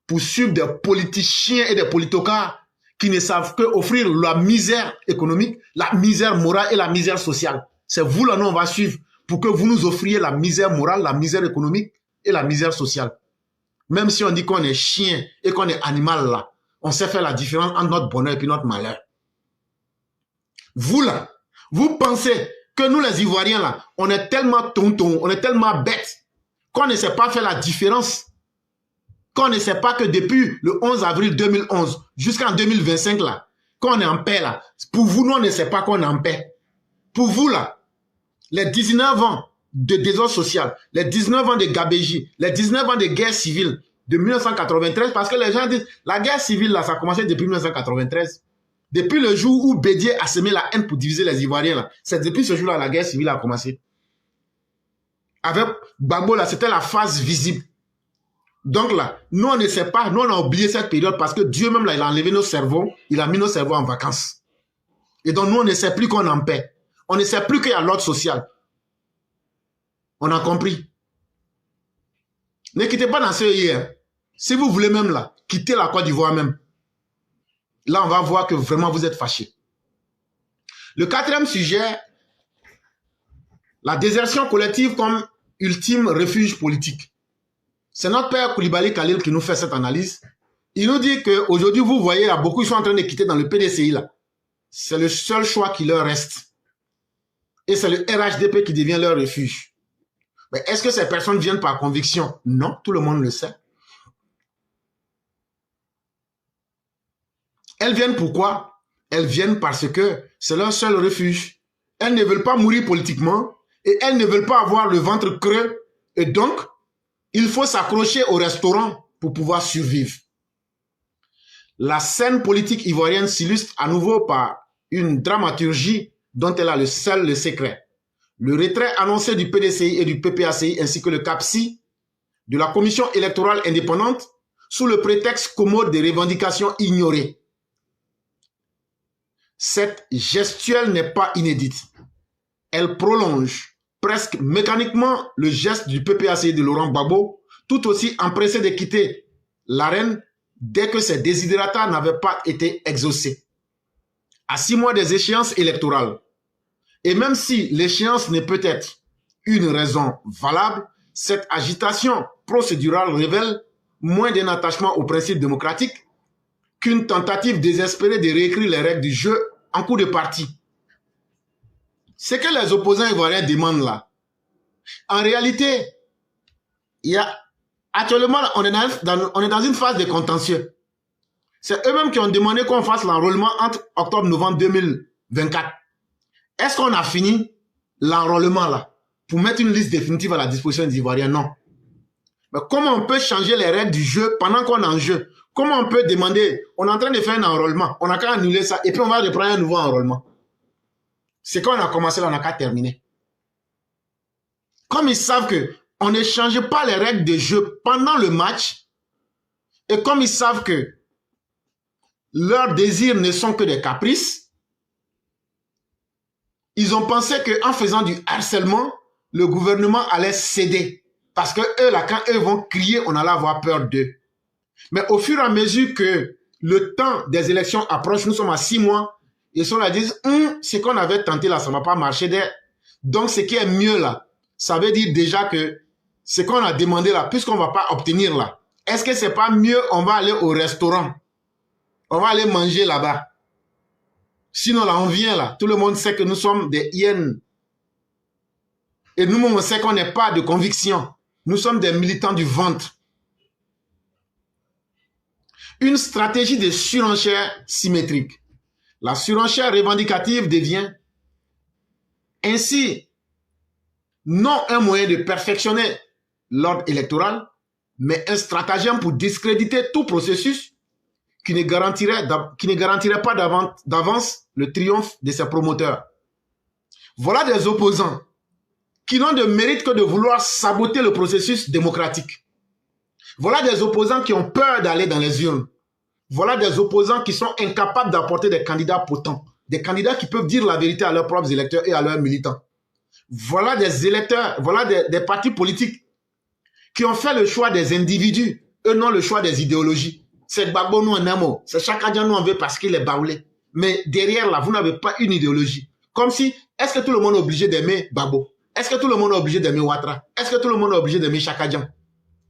pour suivre des politiciens et des politocrats qui ne savent que offrir la misère économique, la misère morale et la misère sociale. C'est vous là, nous, on va suivre pour que vous nous offriez la misère morale, la misère économique et la misère sociale. Même si on dit qu'on est chien et qu'on est animal là, on sait faire la différence entre notre bonheur et notre malheur. Vous là, vous pensez que nous les Ivoiriens là, on est tellement tontons, on est tellement bêtes qu'on ne sait pas faire la différence, qu'on ne sait pas que depuis le 11 avril 2011 jusqu'en 2025 là, qu'on est en paix là. Pour vous, nous, on ne sait pas qu'on est en paix. Pour vous là, les 19 ans de désordre social, les 19 ans de gabégie, les 19 ans de guerre civile de 1993, parce que les gens disent, la guerre civile là, ça a commencé depuis 1993. Depuis le jour où Bédier a semé la haine pour diviser les Ivoiriens là, c'est depuis ce jour-là la guerre civile a commencé. Avec Gbagbo là, c'était la phase visible. Donc là, nous on ne sait pas, nous on a oublié cette période parce que Dieu même là, il a enlevé nos cerveaux, il a mis nos cerveaux en vacances. Et donc nous on ne sait plus qu'on est en paix. On ne sait plus qu'il y a l'ordre social. On a compris. Ne quittez pas dans ce hier. Si vous voulez même là, quitter la Côte d'Ivoire même. Là on va voir que vraiment vous êtes fâchés. Le 4e sujet, la désertion collective comme ultime refuge politique. C'est notre père Koulibaly Khalil qui nous fait cette analyse. Il nous dit qu'aujourd'hui, vous voyez, il y a beaucoup qui sont en train de quitter dans le PDCI là. C'est le seul choix qui leur reste. Et c'est le RHDP qui devient leur refuge. Mais est-ce que ces personnes viennent par conviction? Non, tout le monde le sait. Elles viennent pourquoi? Elles viennent parce que c'est leur seul refuge. Elles ne veulent pas mourir politiquement et elles ne veulent pas avoir le ventre creux. Et donc, il faut s'accrocher au restaurant pour pouvoir survivre. La scène politique ivoirienne s'illustre à nouveau par une dramaturgie dont elle a le secret. Le retrait annoncé du PDCI et du PPACI ainsi que le CAPSI de la Commission électorale indépendante sous le prétexte commode des revendications ignorées. Cette gestuelle n'est pas inédite. Elle prolonge presque mécaniquement le geste du PPACI de Laurent Gbagbo, tout aussi empressé de quitter l'arène dès que ses desiderata n'avaient pas été exaucés. À 6 mois des échéances électorales, et même si l'échéance ne peut être une raison valable, cette agitation procédurale révèle moins d'un attachement aux principes démocratiques qu'une tentative désespérée de réécrire les règles du jeu en cours de partie. Ce que les opposants ivoiriens demandent là, en réalité, actuellement, on est dans une phase de contentieux. C'est eux-mêmes qui ont demandé qu'on fasse l'enrôlement entre octobre et novembre 2024. Est-ce qu'on a fini l'enrôlement là pour mettre une liste définitive à la disposition des Ivoiriens? Non. Mais comment on peut changer les règles du jeu pendant qu'on est en jeu? Comment on peut demander, on est en train de faire un enrôlement, on n'a qu'à annuler ça et puis on va reprendre un nouveau enrôlement? C'est quand on a commencé là, on n'a qu'à terminer. Comme ils savent qu'on ne change pas les règles de jeu pendant le match, et comme ils savent que leurs désirs ne sont que des caprices, ils ont pensé qu'en faisant du harcèlement, le gouvernement allait céder. Parce que eux, là, quand eux vont crier, on allait avoir peur d'eux. Mais au fur et à mesure que le temps des élections approche, nous sommes à 6 mois, ils sont là, ils disent, ce qu'on avait tenté là, ça ne va pas marcher. Donc, ce qui est mieux là, ça veut dire déjà que ce qu'on a demandé là, puisqu'on ne va pas obtenir là, est-ce que c'est pas mieux, on va aller au restaurant, on va aller manger là-bas. Sinon là, on vient là, tout le monde sait que nous sommes des hyènes. Et nous-mêmes, on sait qu'on n'est pas de conviction. Nous sommes des militants du ventre. Une stratégie de surenchère symétrique. La surenchère revendicative devient ainsi non un moyen de perfectionner l'ordre électoral, mais un stratagème pour discréditer tout processus qui ne garantirait pas d'avance le triomphe de ses promoteurs. Voilà des opposants qui n'ont de mérite que de vouloir saboter le processus démocratique. Voilà des opposants qui ont peur d'aller dans les urnes. Voilà des opposants qui sont incapables d'apporter des candidats potents, des candidats qui peuvent dire la vérité à leurs propres électeurs et à leurs militants. Voilà des électeurs, voilà des partis politiques qui ont fait le choix des individus, eux non le choix des idéologies. C'est Gbagbo nous en un mot, c'est Chakadjan nous en veut parce qu'il est baoulé. Mais derrière là, vous n'avez pas une idéologie. Comme si, est-ce que tout le monde est obligé d'aimer Gbagbo? Est-ce que tout le monde est obligé d'aimer Ouattara? Est-ce que tout le monde est obligé d'aimer Chakadjan?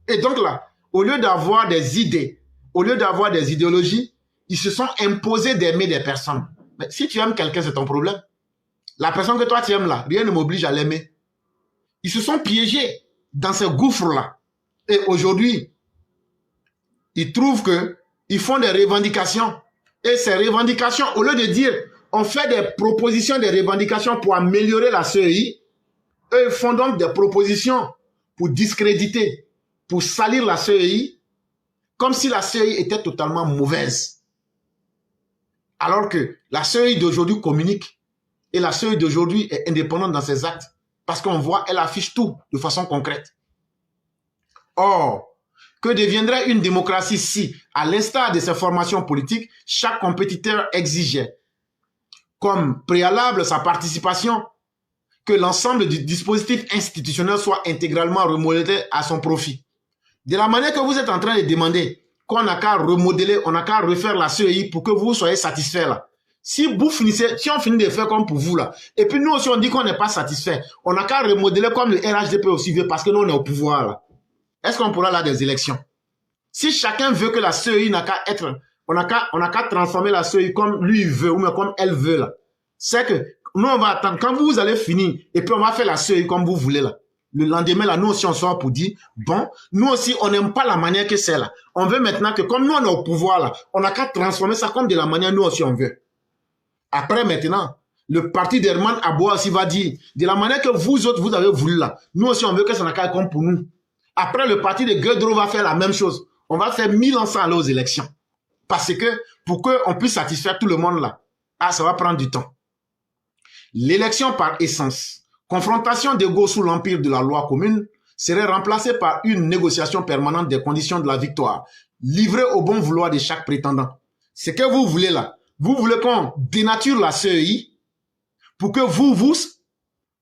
Et donc là, au lieu d'avoir des idées, au lieu d'avoir des idéologies, ils se sont imposés d'aimer des personnes. Mais si tu aimes quelqu'un, c'est ton problème. La personne que toi tu aimes là, rien ne m'oblige à l'aimer. Ils se sont piégés dans ce gouffre-là. Et aujourd'hui, ils trouvent qu'ils font des revendications. Et ces revendications, au lieu de dire, on fait des propositions, des revendications pour améliorer la CEI, eux font donc des propositions pour discréditer, pour salir la CEI, comme si la CEI était totalement mauvaise. Alors que la CEI d'aujourd'hui communique et la CEI d'aujourd'hui est indépendante dans ses actes parce qu'on voit, elle affiche tout de façon concrète. Or, que deviendrait une démocratie si, à l'instar de ces formations politiques, chaque compétiteur exigeait comme préalable sa participation, que l'ensemble du dispositif institutionnel soit intégralement remodelé à son profit. De la manière que vous êtes en train de demander qu'on n'a qu'à remodeler, on n'a qu'à refaire la CEI pour que vous soyez satisfaits là. Si on finit de faire comme pour vous là, et puis nous aussi on dit qu'on n'est pas satisfait, on n'a qu'à remodeler comme le RHDP aussi veut parce que nous on est au pouvoir là. Est-ce qu'on pourra là des élections? Si chacun veut que la CEI n'a qu'à être, on n'a qu'à transformer la CEI comme lui veut ou même comme elle veut là. C'est que nous on va attendre, quand vous allez finir, et puis on va faire la CEI comme vous voulez là. Le lendemain, là, nous aussi, on sort pour dire, bon, nous aussi, on n'aime pas la manière que c'est là. On veut maintenant que, comme nous, on est au pouvoir là, on n'a qu'à transformer ça comme de la manière nous aussi, on veut. Après, maintenant, le parti d'Herman Aboua aussi va dire, de la manière que vous autres, vous avez voulu là, nous aussi, on veut que ça n'a qu'à être comme pour nous. Après, le parti de Guedro va faire la même chose. On va faire 1000 ans sans aller aux élections. Parce que, pour qu'on puisse satisfaire tout le monde là, ça va prendre du temps. L'élection par essence, confrontation d'ego sous l'empire de la loi commune, serait remplacée par une négociation permanente des conditions de la victoire, livrée au bon vouloir de chaque prétendant. Ce que vous voulez là, vous voulez qu'on dénature la CEI pour que vous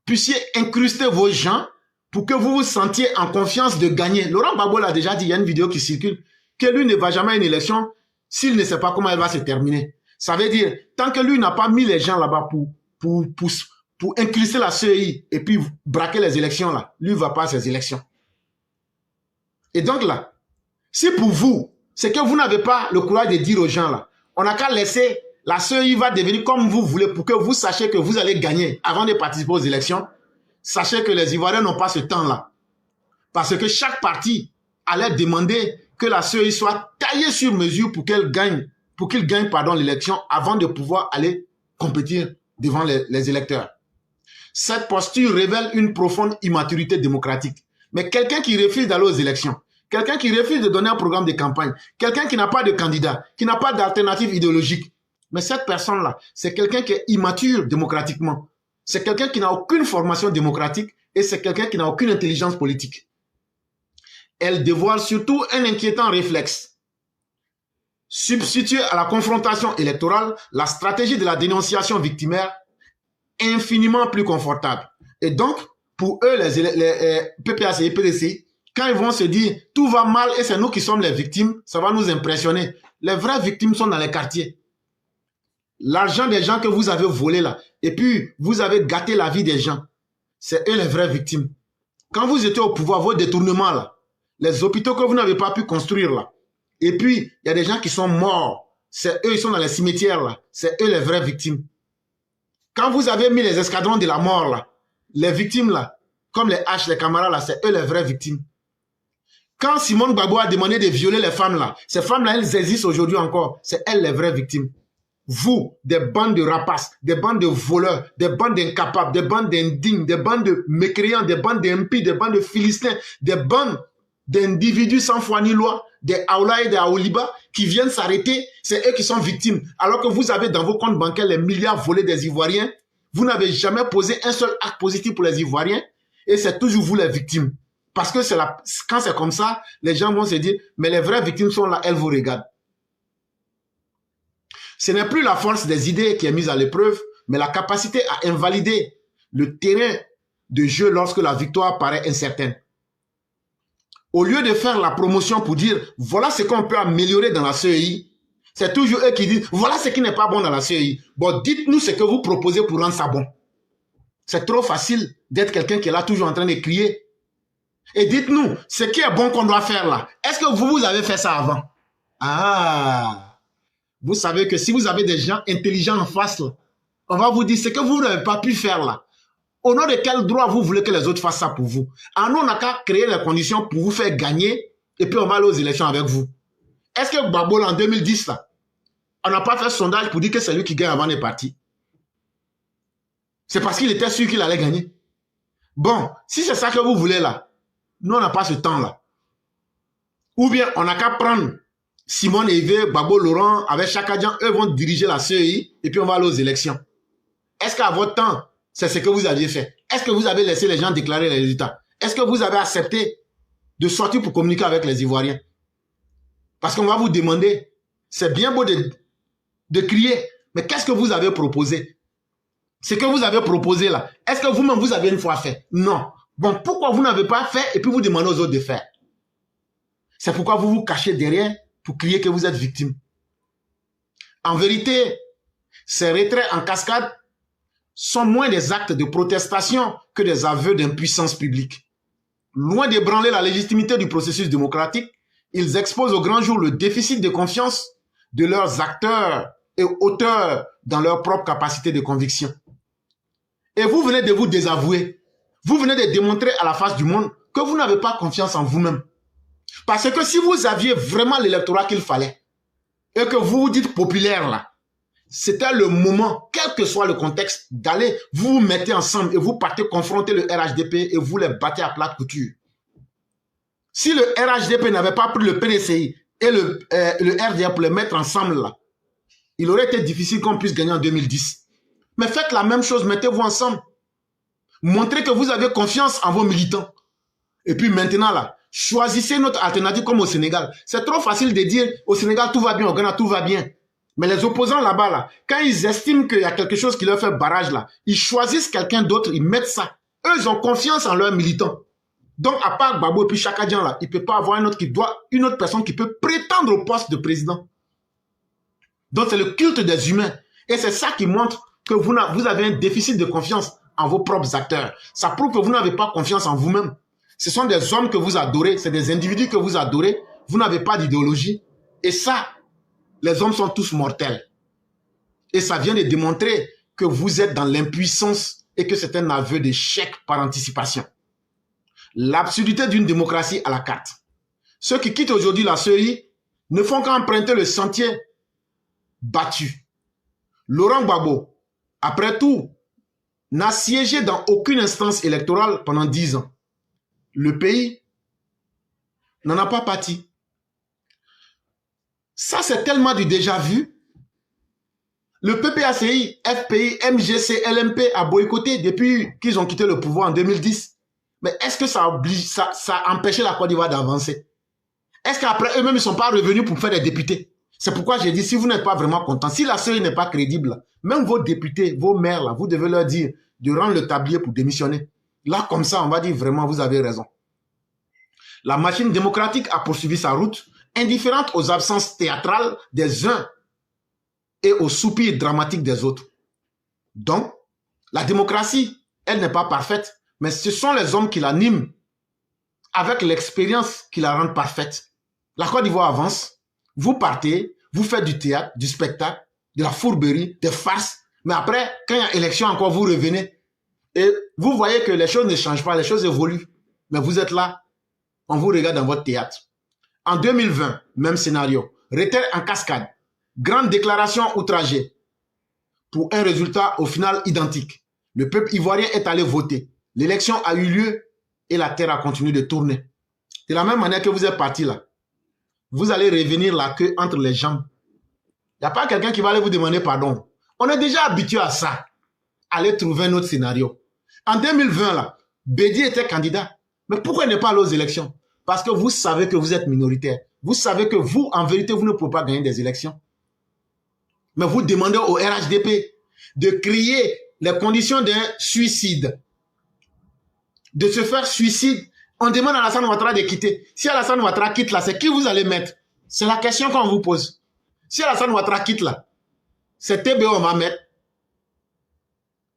puissiez incruster vos gens, pour que vous vous sentiez en confiance de gagner. Laurent Gbagbo l'a déjà dit, il y a une vidéo qui circule, que lui ne va jamais à une élection s'il ne sait pas comment elle va se terminer. Ça veut dire, tant que lui n'a pas mis les gens là-bas pour incruster la CEI et puis braquer les élections là, lui ne va pas à ces élections. Et donc là, si pour vous, c'est que vous n'avez pas le courage de dire aux gens là, on n'a qu'à laisser, la CEI va devenir comme vous voulez pour que vous sachiez que vous allez gagner avant de participer aux élections. Sachez que les Ivoiriens n'ont pas ce temps-là. Parce que chaque parti allait demander que la CEI soit taillée sur mesure pour qu'il gagne l'élection avant de pouvoir aller compétir devant les électeurs. Cette posture révèle une profonde immaturité démocratique. Mais quelqu'un qui refuse d'aller aux élections, quelqu'un qui refuse de donner un programme de campagne, quelqu'un qui n'a pas de candidat, qui n'a pas d'alternative idéologique, mais cette personne-là, c'est quelqu'un qui est immature démocratiquement. C'est quelqu'un qui n'a aucune formation démocratique et c'est quelqu'un qui n'a aucune intelligence politique. Elle dévoile surtout un inquiétant réflexe. Substituer à la confrontation électorale la stratégie de la dénonciation victimaire infiniment plus confortable. Et donc, pour eux, les PPAC et PDC, Quand ils vont se dire, tout va mal et c'est nous qui sommes les victimes, ça va nous impressionner. Les vraies victimes sont dans les quartiers. L'argent des gens que vous avez volé là, et puis vous avez gâté la vie des gens, c'est eux les vraies victimes. Quand vous étiez au pouvoir, vos détournements là, les hôpitaux que vous n'avez pas pu construire là, et puis il y a des gens qui sont morts, c'est eux, ils sont dans les cimetières là, c'est eux les vraies victimes. Quand vous avez mis les escadrons de la mort là, les victimes là, comme les H, les camarades là, c'est eux les vraies victimes. Quand Simone Gbagbo a demandé de violer les femmes là, ces femmes là, elles existent aujourd'hui encore, c'est elles les vraies victimes. Vous, des bandes de rapaces, des bandes de voleurs, des bandes d'incapables, des bandes d'indignes, des bandes de mécréants, des bandes d'impies, des bandes de philistins, des bandes d'individus sans foi ni loi, des Aoula et des Aoliba qui viennent s'arrêter, c'est eux qui sont victimes. Alors que vous avez dans vos comptes bancaires les milliards volés des Ivoiriens, vous n'avez jamais posé un seul acte positif pour les Ivoiriens et c'est toujours vous les victimes. Parce que quand c'est comme ça, les gens vont se dire, mais les vraies victimes sont là, elles vous regardent. Ce n'est plus la force des idées qui est mise à l'épreuve, mais la capacité à invalider le terrain de jeu lorsque la victoire paraît incertaine. Au lieu de faire la promotion pour dire, voilà ce qu'on peut améliorer dans la CEI, c'est toujours eux qui disent, voilà ce qui n'est pas bon dans la CEI. Bon, dites-nous ce que vous proposez pour rendre ça bon. C'est trop facile d'être quelqu'un qui est là toujours en train de crier. Et dites-nous, ce qui est bon qu'on doit faire là, est-ce que vous avez fait ça avant? Ah! Vous savez que si vous avez des gens intelligents en face, là, on va vous dire ce que vous n'avez pas pu faire là. Au nom de quel droit vous voulez que les autres fassent ça pour vous? Alors nous, on n'a qu'à créer les conditions pour vous faire gagner et puis on va aller aux élections avec vous. Est-ce que Gbagbo en 2010, là, on n'a pas fait sondage pour dire que c'est lui qui gagne avant les partis? C'est parce qu'il était sûr qu'il allait gagner. Bon, si c'est ça que vous voulez là, nous, on n'a pas ce temps-là. Ou bien, on n'a qu'à prendre Simone Evé, Gbagbo Laurent, avec Chaka Dian, eux vont diriger la CEI et puis on va aller aux élections. Est-ce qu'à votre temps, c'est ce que vous aviez fait? Est-ce que vous avez laissé les gens déclarer les résultats? Est-ce que vous avez accepté de sortir pour communiquer avec les Ivoiriens? Parce qu'on va vous demander, c'est bien beau de crier, mais qu'est-ce que vous avez proposé? Ce que vous avez proposé là, est-ce que vous-même vous avez une fois fait? Non. Bon, pourquoi vous n'avez pas fait et puis vous demandez aux autres de faire? C'est pourquoi vous vous cachez derrière pour crier que vous êtes victime. En vérité, ces retraits en cascade sont moins des actes de protestation que des aveux d'impuissance publique. Loin d'ébranler la légitimité du processus démocratique, ils exposent au grand jour le déficit de confiance de leurs acteurs et auteurs dans leur propre capacité de conviction. Et vous venez de vous désavouer. Vous venez de démontrer à la face du monde que vous n'avez pas confiance en vous-même. Parce que si vous aviez vraiment l'électorat qu'il fallait, et que vous vous dites populaire là, c'était le moment, quel que soit le contexte, d'aller vous mettre ensemble et vous partez confronter le RHDP et vous les battez à plate couture. Si le RHDP n'avait pas pris le PDCI et le RDA pour les mettre ensemble là, il aurait été difficile qu'on puisse gagner en 2010. Mais faites la même chose, mettez-vous ensemble. Montrez que vous avez confiance en vos militants. Et puis maintenant là, choisissez notre alternative comme au Sénégal. C'est trop facile de dire au Sénégal tout va bien, au Ghana tout va bien. Mais les opposants là-bas, là, quand ils estiment qu'il y a quelque chose qui leur fait barrage là, ils choisissent quelqu'un d'autre, ils mettent ça. Eux, ils ont confiance en leurs militants. Donc, à part Gbagbo et puis Chaka Dian là, il ne peut pas avoir une autre personne qui peut prétendre au poste de président. Donc, c'est le culte des humains. Et c'est ça qui montre que vous avez un déficit de confiance en vos propres acteurs. Ça prouve que vous n'avez pas confiance en vous-même. Ce sont des hommes que vous adorez, c'est des individus que vous adorez. Vous n'avez pas d'idéologie. Et ça, les hommes sont tous mortels. Et ça vient de démontrer que vous êtes dans l'impuissance et que c'est un aveu d'échec par anticipation. L'absurdité d'une démocratie à la carte. Ceux qui quittent aujourd'hui la CEI ne font qu'emprunter le sentier battu. Laurent Gbagbo, après tout, n'a siégé dans aucune instance électorale pendant 10 ans. Le pays n'en a pas pâti. Ça, c'est tellement du déjà vu. Le PPACI, FPI, MGC, LMP a boycotté depuis qu'ils ont quitté le pouvoir en 2010. Mais est-ce que ça a empêché la Côte d'Ivoire d'avancer? Est-ce qu'après eux-mêmes, ils ne sont pas revenus pour faire des députés? C'est pourquoi j'ai dit, si vous n'êtes pas vraiment content, si la CEI n'est pas crédible, même vos députés, vos maires, là, vous devez leur dire de rendre le tablier pour démissionner. Là, comme ça, on va dire vraiment, vous avez raison. La machine démocratique a poursuivi sa route, indifférente aux absences théâtrales des uns et aux soupirs dramatiques des autres. Donc, la démocratie, elle n'est pas parfaite, mais ce sont les hommes qui l'animent avec l'expérience qui la rendent parfaite. La Côte d'Ivoire avance, vous partez, vous faites du théâtre, du spectacle, de la fourberie, des farces, mais après, quand il y a élection encore, vous revenez et vous voyez que les choses ne changent pas, les choses évoluent, mais vous êtes là, on vous regarde dans votre théâtre. En 2020, même scénario, retard en cascade, grande déclaration outragée, pour un résultat au final identique. Le peuple ivoirien est allé voter. L'élection a eu lieu et la terre a continué de tourner. De la même manière que vous êtes parti là, vous allez revenir la queue entre les jambes. Il n'y a pas quelqu'un qui va aller vous demander pardon. On est déjà habitué à ça. Allez trouver un autre scénario. En 2020 là, Bédi était candidat. Mais pourquoi il n'est pas allé aux élections? Parce que vous savez que vous êtes minoritaire. Vous savez que vous, en vérité, vous ne pouvez pas gagner des élections. Mais vous demandez au RHDP de créer les conditions d'un suicide. De se faire suicide. On demande à Alassane Ouattara de quitter. Si Alassane Ouattara quitte là, c'est qui vous allez mettre? C'est la question qu'on vous pose. Si Alassane Ouattara quitte là, c'est TBO on va mettre.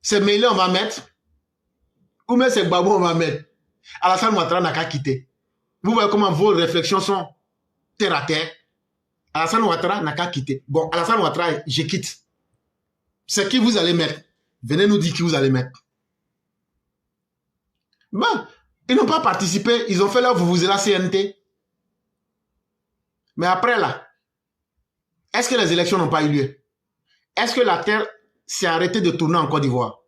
C'est Meïlé on va mettre. Ou même c'est Gbagbo on va mettre. Alassane Ouattara n'a qu'à quitter. Vous voyez comment vos réflexions sont terre à terre. Alassane Ouattara n'a qu'à quitter. Bon, Alassane Ouattara, je quitte. C'est qui vous allez mettre? Venez nous dire qui vous allez mettre. Bon, ils n'ont pas participé. Ils ont fait leur vous la CNT. Mais après là, est-ce que les élections n'ont pas eu lieu? Est-ce que la terre s'est arrêtée de tourner en Côte d'Ivoire?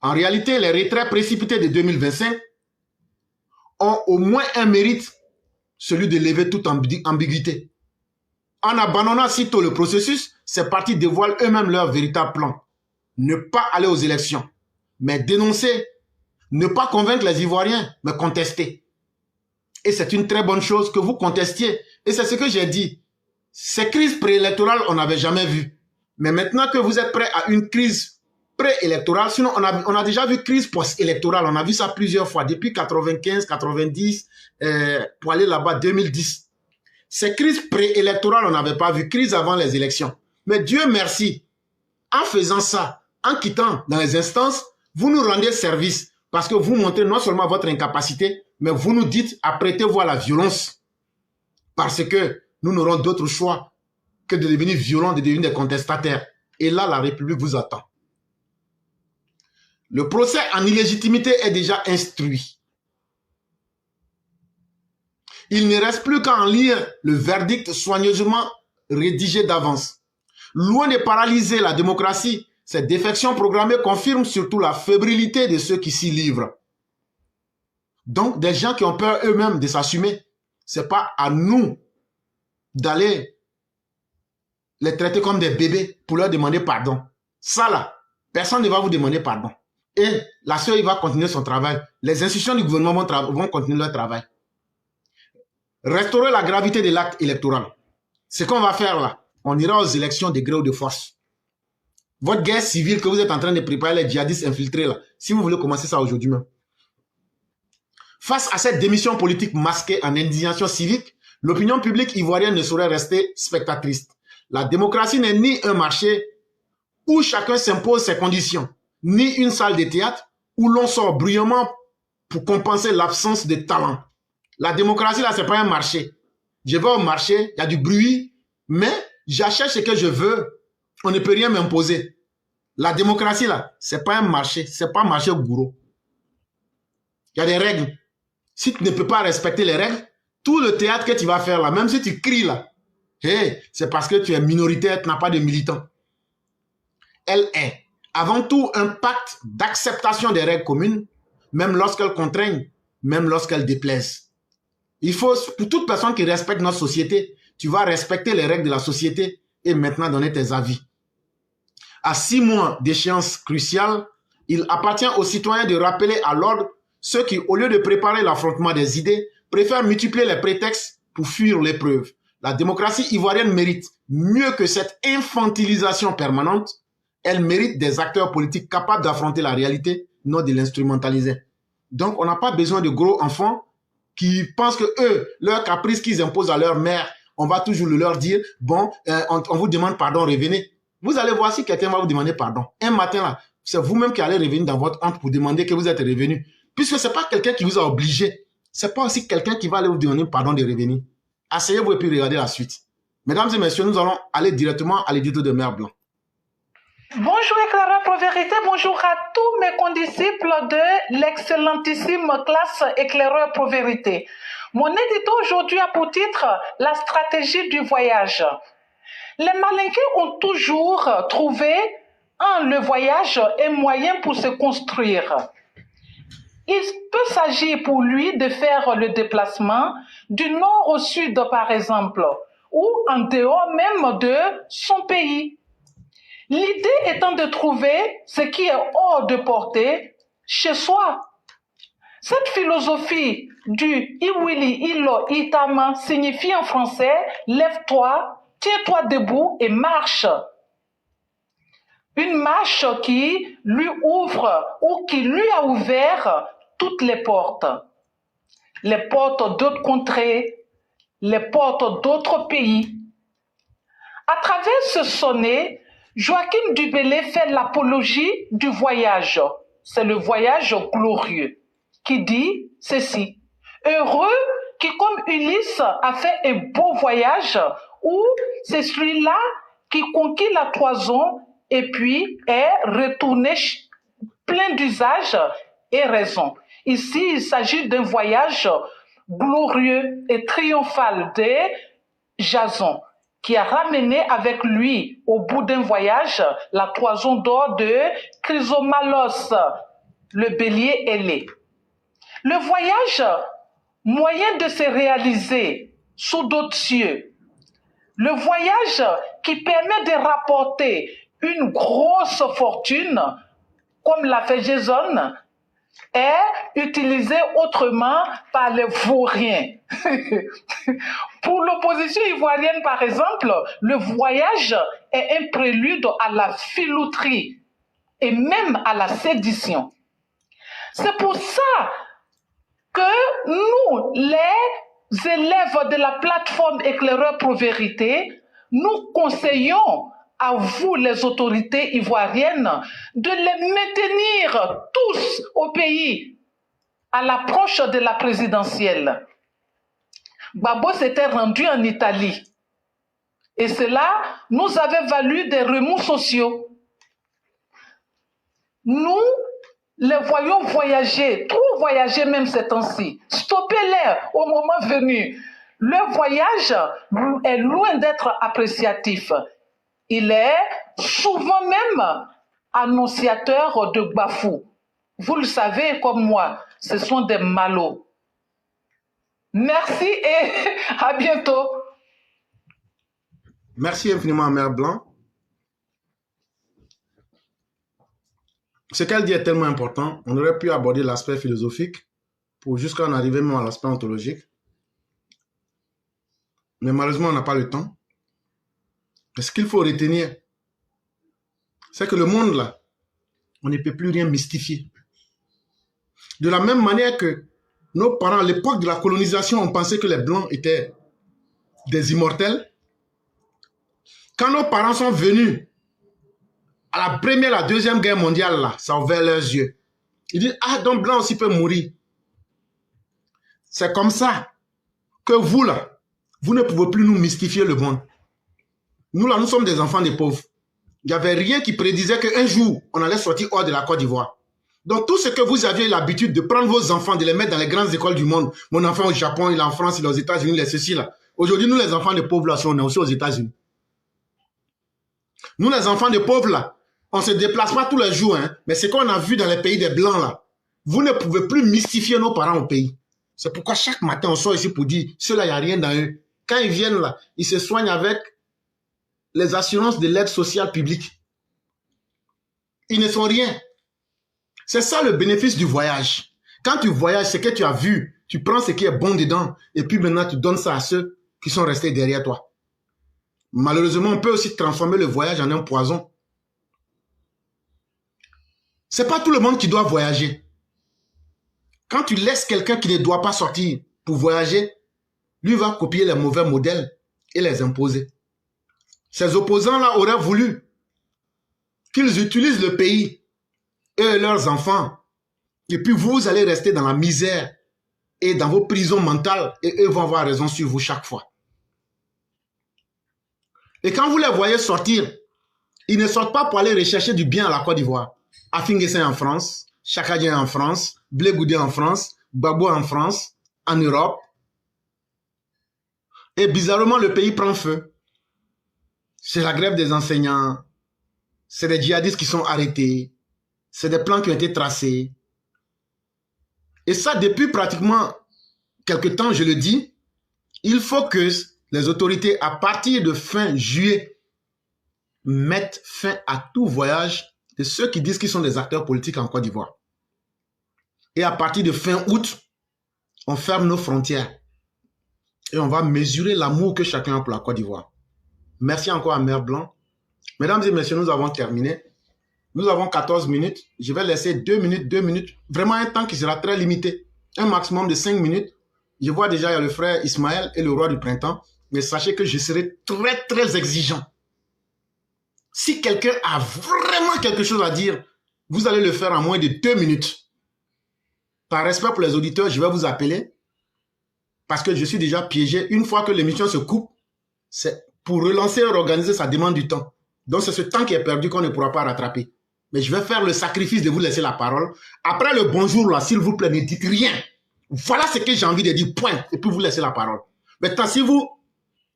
En réalité, les retraits précipités de 2025 ont au moins un mérite, celui de lever toute ambiguïté. En abandonnant si tôt le processus, ces partis dévoilent eux-mêmes leur véritable plan. Ne pas aller aux élections, mais dénoncer, ne pas convaincre les Ivoiriens, mais contester. Et c'est une très bonne chose que vous contestiez. Et c'est ce que j'ai dit. Ces crises préélectorales, on n'avait jamais vu. Mais maintenant que vous êtes prêts à une crise préélectorale, sinon on a déjà vu crise post-électorale, on a vu ça plusieurs fois, depuis 95, 90, pour aller là-bas, 2010. Ces crises préélectorales, on n'avait pas vu, crise avant les élections. Mais Dieu merci, en faisant ça, en quittant dans les instances, vous nous rendez service parce que vous montrez non seulement votre incapacité, mais vous nous dites apprêtez-vous à la violence parce que nous n'aurons d'autre choix que de devenir violents, de devenir des contestataires. Et là, la République vous attend. Le procès en illégitimité est déjà instruit. Il ne reste plus qu'à en lire le verdict soigneusement rédigé d'avance. Loin de paralyser la démocratie, cette défection programmée confirme surtout la fébrilité de ceux qui s'y livrent. Donc, des gens qui ont peur eux-mêmes de s'assumer, ce n'est pas à nous d'aller les traiter comme des bébés pour leur demander pardon. Ça là, personne ne va vous demander pardon. Et la sœur, il va continuer son travail. Les institutions du gouvernement vont continuer leur travail. Restaurer la gravité de l'acte électoral. Ce qu'on va faire là, on ira aux élections de gré ou de force. Votre guerre civile que vous êtes en train de préparer, les djihadistes infiltrés là, si vous voulez commencer ça aujourd'hui même. Face à cette démission politique masquée en indignation civique, l'opinion publique ivoirienne ne saurait rester spectatrice. La démocratie n'est ni un marché où chacun s'impose ses conditions, ni une salle de théâtre où l'on sort bruyamment pour compenser l'absence de talent. La démocratie, là, c'est pas un marché. Je vais au marché, il y a du bruit, mais j'achète ce que je veux. On ne peut rien m'imposer. La démocratie, là, c'est pas un marché. C'est pas un marché gourou. Il y a des règles. Si tu ne peux pas respecter les règles, tout le théâtre que tu vas faire là, même si tu cries là, hey, c'est parce que tu es minoritaire, tu n'as pas de militants. Elle est avant tout un pacte d'acceptation des règles communes, même lorsqu'elles contraignent, même lorsqu'elles déplaisent. Il faut, pour toute personne qui respecte notre société, tu vas respecter les règles de la société et maintenant donner tes avis. À 6 mois d'échéance cruciale, il appartient aux citoyens de rappeler à l'ordre ceux qui, au lieu de préparer l'affrontement des idées, préfèrent multiplier les prétextes pour fuir l'épreuve. La démocratie ivoirienne mérite, mieux que cette infantilisation permanente, elle mérite des acteurs politiques capables d'affronter la réalité, non de l'instrumentaliser. Donc, on n'a pas besoin de gros enfants qui pensent que eux, leur caprice qu'ils imposent à leur mère, on va toujours le leur dire, bon, on vous demande pardon, revenez. Vous allez voir si quelqu'un va vous demander pardon. Un matin là, c'est vous-même qui allez revenir dans votre honte pour demander que vous êtes revenu. Puisque c'est pas quelqu'un qui vous a obligé. C'est pas aussi quelqu'un qui va aller vous demander pardon de revenir. Asseyez-vous et puis regardez la suite. Mesdames et messieurs, nous allons aller directement à l'édito de Mère Blanc. Bonjour éclaireur pour vérité, bonjour à tous mes condisciples de l'excellentissime classe éclaireur pour vérité. Mon édito aujourd'hui a pour titre la stratégie du voyage. Les malinqués ont toujours trouvé le voyage un moyen pour se construire. Il peut s'agir pour lui de faire le déplacement du nord au sud par exemple, ou en dehors même de son pays. L'idée étant de trouver ce qui est hors de portée chez soi. Cette philosophie du Iwili Ilo Itama signifie en français « lève-toi, tiens-toi debout et marche ». Une marche qui lui ouvre ou qui lui a ouvert toutes les portes. Les portes d'autres contrées, les portes d'autres pays. À travers ce sonnet, Joachim du Bellay fait l'apologie du voyage. C'est le voyage glorieux qui dit ceci. Heureux qui, comme Ulysse, a fait un beau voyage où c'est celui-là qui conquit la toison et puis est retourné plein d'usage et raison. Ici, il s'agit d'un voyage glorieux et triomphal de Jason, qui a ramené avec lui, au bout d'un voyage, la toison d'or de Chrysomalos, le bélier ailé. Le voyage, moyen de se réaliser sous d'autres cieux. Le voyage qui permet de rapporter une grosse fortune, comme l'a fait Jason, est utilisé autrement par les vauriens. Pour l'opposition ivoirienne, par exemple, le voyage est un prélude à la filouterie et même à la sédition. C'est pour ça que nous, les élèves de la plateforme Éclaireur pour Vérité, nous conseillons à vous, les autorités ivoiriennes, de les maintenir tous au pays à l'approche de la présidentielle. Gbagbo s'était rendu en Italie et cela nous avait valu des remous sociaux. Nous les voyons voyager, trop voyager même ces temps-ci. Stoppez-les au moment venu. Leur voyage est loin d'être appréciatif. Il est souvent même annonciateur de bafou. Vous le savez comme moi, ce sont des malots. Merci et à bientôt. Merci infiniment, Mère Blanc. Ce qu'elle dit est tellement important. On aurait pu aborder l'aspect philosophique pour jusqu'à en arriver même à l'aspect ontologique. Mais malheureusement, on n'a pas le temps. Et ce qu'il faut retenir, c'est que le monde, là, on ne peut plus rien mystifier. De la même manière que nos parents, à l'époque de la colonisation, on pensait que les Blancs étaient des immortels. Quand nos parents sont venus à la première, la deuxième guerre mondiale, là, ça a ouvert leurs yeux. Ils disent, ah, donc Blanc aussi peut mourir. C'est comme ça que vous, là, vous ne pouvez plus nous mystifier le monde. Nous, là, nous sommes des enfants des pauvres. Il n'y avait rien qui prédisait qu'un jour, on allait sortir hors de la Côte d'Ivoire. Donc, tout ce que vous aviez l'habitude de prendre vos enfants, de les mettre dans les grandes écoles du monde, mon enfant au Japon, il est en France, il est aux États-Unis, il est ceci, là. Aujourd'hui, nous, les enfants des pauvres, là, on est aussi aux États-Unis. Nous, les enfants des pauvres, là, on ne se déplace pas tous les jours, hein, mais ce qu'on a vu dans les pays des Blancs, là, vous ne pouvez plus mystifier nos parents au pays. C'est pourquoi chaque matin, on sort ici pour dire, ceux-là, il n'y a rien dans eux. Quand ils viennent, là, ils se soignent avec les assurances de l'aide sociale publique. Ils ne sont rien. C'est ça le bénéfice du voyage. Quand tu voyages, c'est que tu as vu, tu prends ce qui est bon dedans, et puis maintenant tu donnes ça à ceux qui sont restés derrière toi. Malheureusement, on peut aussi transformer le voyage en un poison. C'est pas tout le monde qui doit voyager. Quand tu laisses quelqu'un qui ne doit pas sortir pour voyager, lui va copier les mauvais modèles et les imposer. Ces opposants-là auraient voulu qu'ils utilisent le pays, eux et leurs enfants, et puis vous allez rester dans la misère et dans vos prisons mentales, et eux vont avoir raison sur vous chaque fois. Et quand vous les voyez sortir, ils ne sortent pas pour aller rechercher du bien à la Côte d'Ivoire. Afingesen en France, Chakadien en France, Blé Goudé en France, Gbagbo en France, en Europe. Et bizarrement, le pays prend feu. C'est la grève des enseignants, c'est des djihadistes qui sont arrêtés, c'est des plans qui ont été tracés. Et ça, depuis pratiquement quelque temps, je le dis, il faut que les autorités, à partir de fin juillet, mettent fin à tout voyage de ceux qui disent qu'ils sont des acteurs politiques en Côte d'Ivoire. Et à partir de fin août, on ferme nos frontières. Et on va mesurer l'amour que chacun a pour la Côte d'Ivoire. Merci encore à Mère Blanc. Mesdames et messieurs, nous avons terminé. Nous avons 14 minutes. Je vais laisser 2 minutes. Vraiment un temps qui sera très limité. Un maximum de 5 minutes. Je vois déjà, il y a le frère Ismaël et le roi du printemps. Mais sachez que je serai très, très exigeant. Si quelqu'un a vraiment quelque chose à dire, vous allez le faire en moins de 2 minutes. Par respect pour les auditeurs, je vais vous appeler. Parce que je suis déjà piégé. Une fois que l'émission se coupe, c'est pour relancer et organiser, ça demande du temps. Donc c'est ce temps qui est perdu qu'on ne pourra pas rattraper. Mais je vais faire le sacrifice de vous laisser la parole. Après le bonjour, là, s'il vous plaît, ne dites rien. Voilà ce que j'ai envie de dire, point. Et puis vous laissez la parole. Maintenant, si vous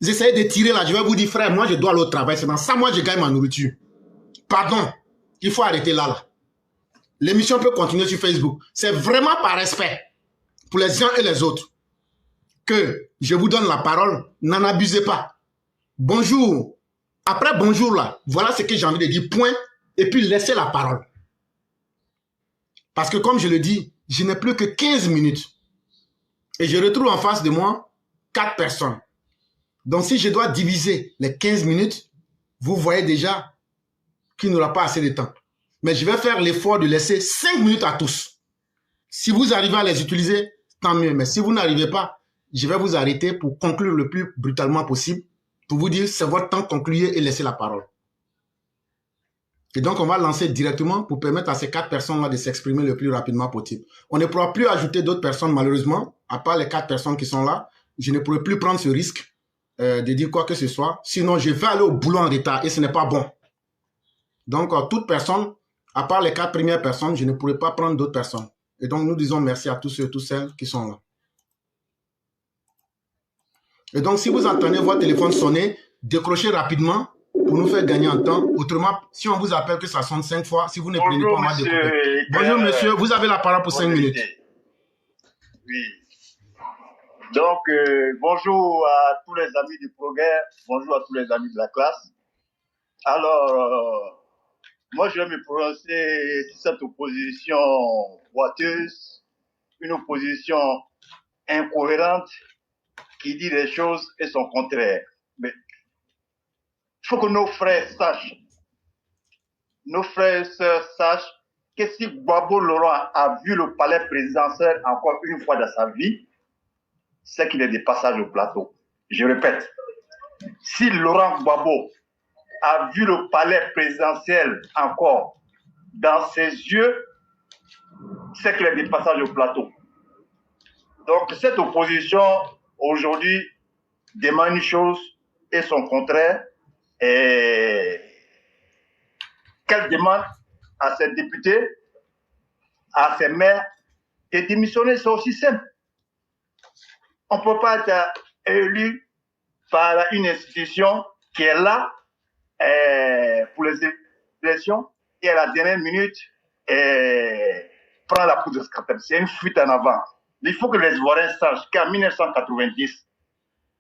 essayez de tirer là, je vais vous dire, frère, moi je dois aller au travail. C'est dans ça, moi je gagne ma nourriture. Pardon, il faut arrêter là. L'émission peut continuer sur Facebook. C'est vraiment par respect pour les uns et les autres que je vous donne la parole. N'en abusez pas. Bonjour. Après bonjour là, voilà ce que j'ai envie de dire, point. Et puis laissez la parole. Parce que comme je le dis, je n'ai plus que 15 minutes. Et je retrouve en face de moi 4 personnes. Donc si je dois diviser les 15 minutes, vous voyez déjà qu'il n'y aura pas assez de temps. Mais je vais faire l'effort de laisser 5 minutes à tous. Si vous arrivez à les utiliser, tant mieux. Mais si vous n'arrivez pas, je vais vous arrêter pour conclure le plus brutalement possible. Pour vous dire, c'est votre temps, concluez et laissez la parole. Et donc, on va lancer directement pour permettre à ces 4 personnes-là de s'exprimer le plus rapidement possible. On ne pourra plus ajouter d'autres personnes, malheureusement, à part les 4 personnes qui sont là. Je ne pourrai plus prendre ce risque de dire quoi que ce soit. Sinon, je vais aller au boulot en retard et ce n'est pas bon. Donc, toute personne, à part les 4 premières personnes, je ne pourrai pas prendre d'autres personnes. Et donc, nous disons merci à tous ceux et toutes celles qui sont là. Et donc, si vous entendez votre téléphone sonner, décrochez rapidement pour nous faire gagner en temps. Autrement, si on vous appelle que ça sonne 5 fois, si vous ne prenez pas, on va découper. Bonjour, monsieur. Vous avez la parole pour 5 minutes. Oui. Donc, bonjour à tous les amis du progrès. Bonjour à tous les amis de la classe. Alors, moi, je vais me prononcer sur cette opposition boiteuse, une opposition incohérente, qui dit des choses et son contraire. Mais il faut que nos frères et sœurs sachent que si Gbagbo Laurent a vu le palais présidentiel encore une fois dans sa vie, c'est qu'il est de passage au plateau. Je répète, si Laurent Gbagbo a vu le palais présidentiel encore dans ses yeux, c'est qu'il est de passage au plateau. Donc cette opposition aujourd'hui demande une chose et son contraire. Et qu'elle demande à ses députés, à ses maires, de démissionner, c'est aussi simple. On ne peut pas être élu par une institution qui est là pour les élections et à la dernière minute prend la poudre de scraper. C'est une fuite en avant. Il faut que les Ivoiriens sachent qu'en 1990,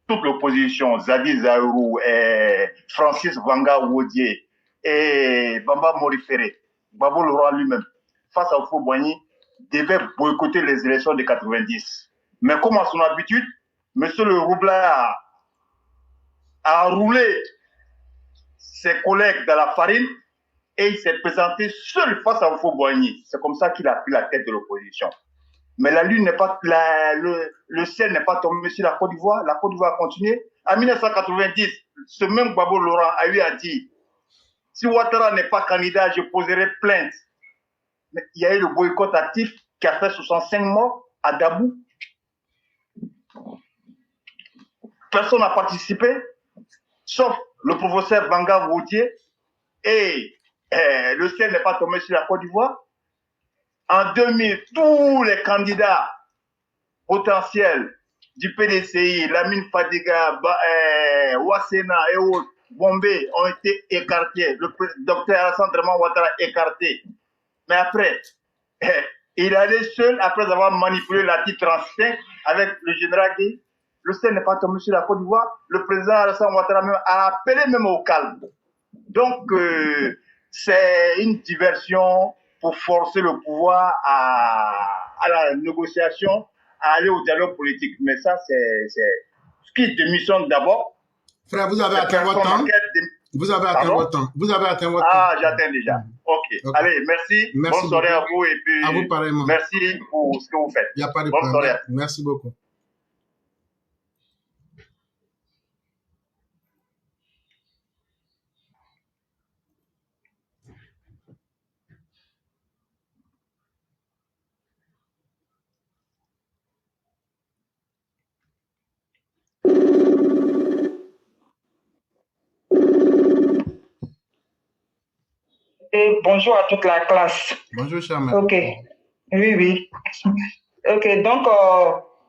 toute l'opposition, Zadi Zaourou, Francis Vanga Wodier et Bamba Morifere, Gbagbo Laurent lui-même, face à Houphouët-Boigny, devait boycotter les élections de 90. Mais comme à son habitude, M. le Roublard a roulé ses collègues dans la farine et il s'est présenté seul face à Houphouët-Boigny. C'est comme ça qu'il a pris la tête de l'opposition. Mais la lune n'est pas, le ciel n'est pas tombé sur la Côte d'Ivoire. La Côte d'Ivoire a continué. En 1990, ce même Gbagbo Laurent a eu à dire, si Ouattara n'est pas candidat, je poserai plainte. Mais il y a eu le boycott actif qui a fait 65 morts à Dabou. Personne n'a participé, sauf le professeur Banga Vautier, et le ciel n'est pas tombé sur la Côte d'Ivoire. En 2000, tous les candidats potentiels du PDCI, Lamine Fadiga, Wassena et autres, Bombay, ont été écartés. Le docteur Alassane Draman Ouattara écarté. Mais après, il allait seul, après avoir manipulé l'article 35 avec le général Guy. Le ciel n'est pas tombé sur la Côte d'Ivoire. Le président Alassane Ouattara a appelé même au calme. Donc, c'est une diversion pour forcer le pouvoir à la négociation, à aller au dialogue politique. Mais ça, c'est ce qui démissionne d'abord. Frère, vous avez atteint votre temps. Vous avez atteint votre temps. Vous avez atteint votre temps. Ah, j'atteins déjà. Ok. Allez, merci. Merci bonne soirée beaucoup. à vous et puis À vous pareillement. merci pour ce que vous faites. Il n'y a pas de Bonne problème. soirée. Merci beaucoup. Et bonjour à toute la classe. Bonjour, cher maître. Ok. Oui. Ok, donc,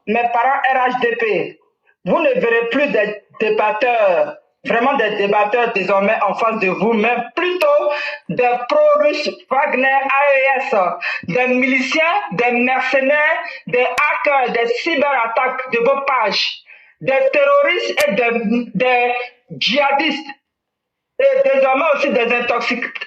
mes parents RHDP, vous ne verrez plus des débatteurs, vraiment des débatteurs désormais en face de vous, mais plutôt des pro-russes, Wagner, AES, des miliciens, des mercenaires, des hackers, des cyberattaques de vos pages, des terroristes et des djihadistes. Et désormais aussi des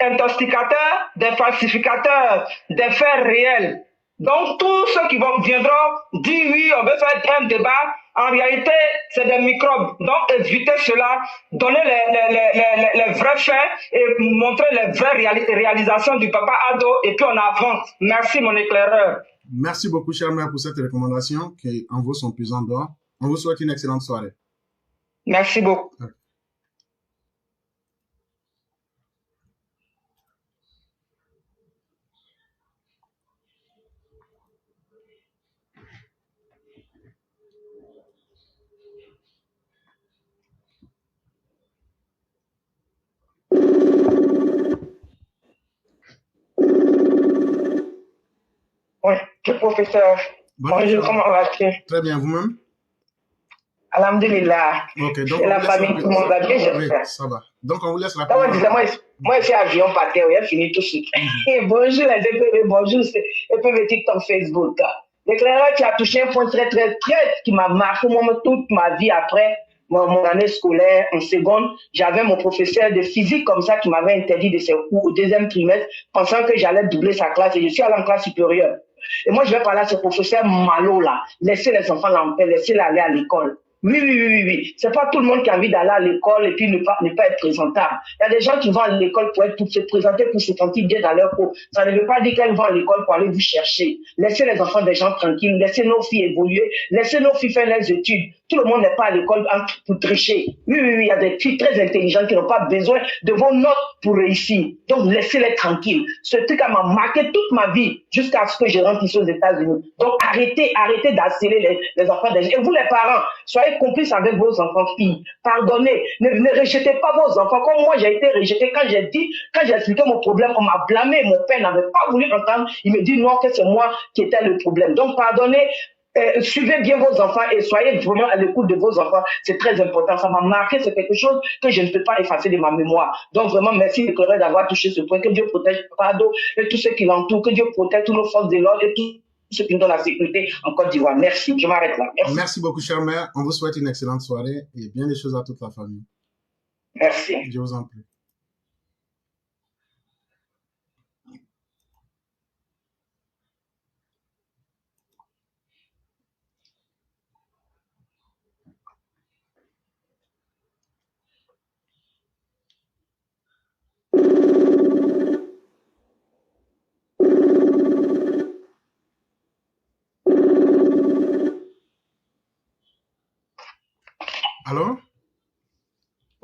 intoxicateurs, des falsificateurs, des faits réels. Donc tous ceux qui viendront dire oui, on veut faire un débat, en réalité c'est des microbes. Donc évitez cela, donnez les vrais faits et montrez les vraies réalisations du papa Ado et puis on avance. Merci mon éclaireur. Merci beaucoup, cher maître, pour cette recommandation qui en vaut son pesant d'or. On vous souhaite une excellente soirée. Merci beaucoup. Oui, le professeur. Bonjour, comment vas-tu? Très bien, vous-même? Alhamdulillah. Ok, donc et la famille, tout le monde va bien, j'espère. Oui, ça va. Donc, on vous laisse la parole. Moi, je suis avion par terre, il a fini tout de suite. Bonjour les EPV, bonjour EPV TikTok, Facebook. L'éclaireur, tu as touché un point très qui m'a marqué moi, toute ma vie après mon année scolaire en seconde. J'avais mon professeur de physique comme ça qui m'avait interdit de ses cours au deuxième trimestre, pensant que j'allais doubler sa classe et je suis allé en classe supérieure. Et moi, je vais parler à ce professeur Malo là. Laissez les enfants en paix, laissez-les aller à l'école. Oui. C'est pas tout le monde qui a envie d'aller à l'école et puis ne pas être présentable. Il y a des gens qui vont à l'école pour se présenter, pour se sentir bien dans leur peau. Ça ne veut pas dire qu'elles vont à l'école pour aller vous chercher. Laissez les enfants des gens tranquilles, laissez nos filles évoluer, laissez nos filles faire leurs études. Tout le monde n'est pas à l'école pour tricher. Oui, il y a des filles très intelligentes qui n'ont pas besoin de vos notes pour réussir. Donc, laissez-les tranquilles. Ce truc m'a marqué toute ma vie jusqu'à ce que je rentre ici aux États-Unis. Donc, arrêtez d'harceler les enfants des gens. Et vous, les parents, soyez complices avec vos enfants filles. Pardonnez. Ne rejetez pas vos enfants. Comme moi, j'ai été rejetée quand j'ai expliqué mon problème, on m'a blâmé. Mon père n'avait pas voulu entendre. Il me dit non, que c'est moi qui étais le problème. Donc, pardonnez. Suivez bien vos enfants et soyez vraiment à l'écoute de vos enfants. C'est très important. Ça m'a marqué. C'est quelque chose que je ne peux pas effacer de ma mémoire. Donc vraiment, merci l'éclaireur d'avoir touché ce point. Que Dieu protège Pado et tous ceux qui l'entourent. Que Dieu protège toutes nos forces de l'ordre et tous ceux qui nous donnent la sécurité en Côte d'Ivoire. Merci. Je m'arrête là. Merci beaucoup, cher maire. On vous souhaite une excellente soirée et bien des choses à toute la famille. Merci. Je vous en prie.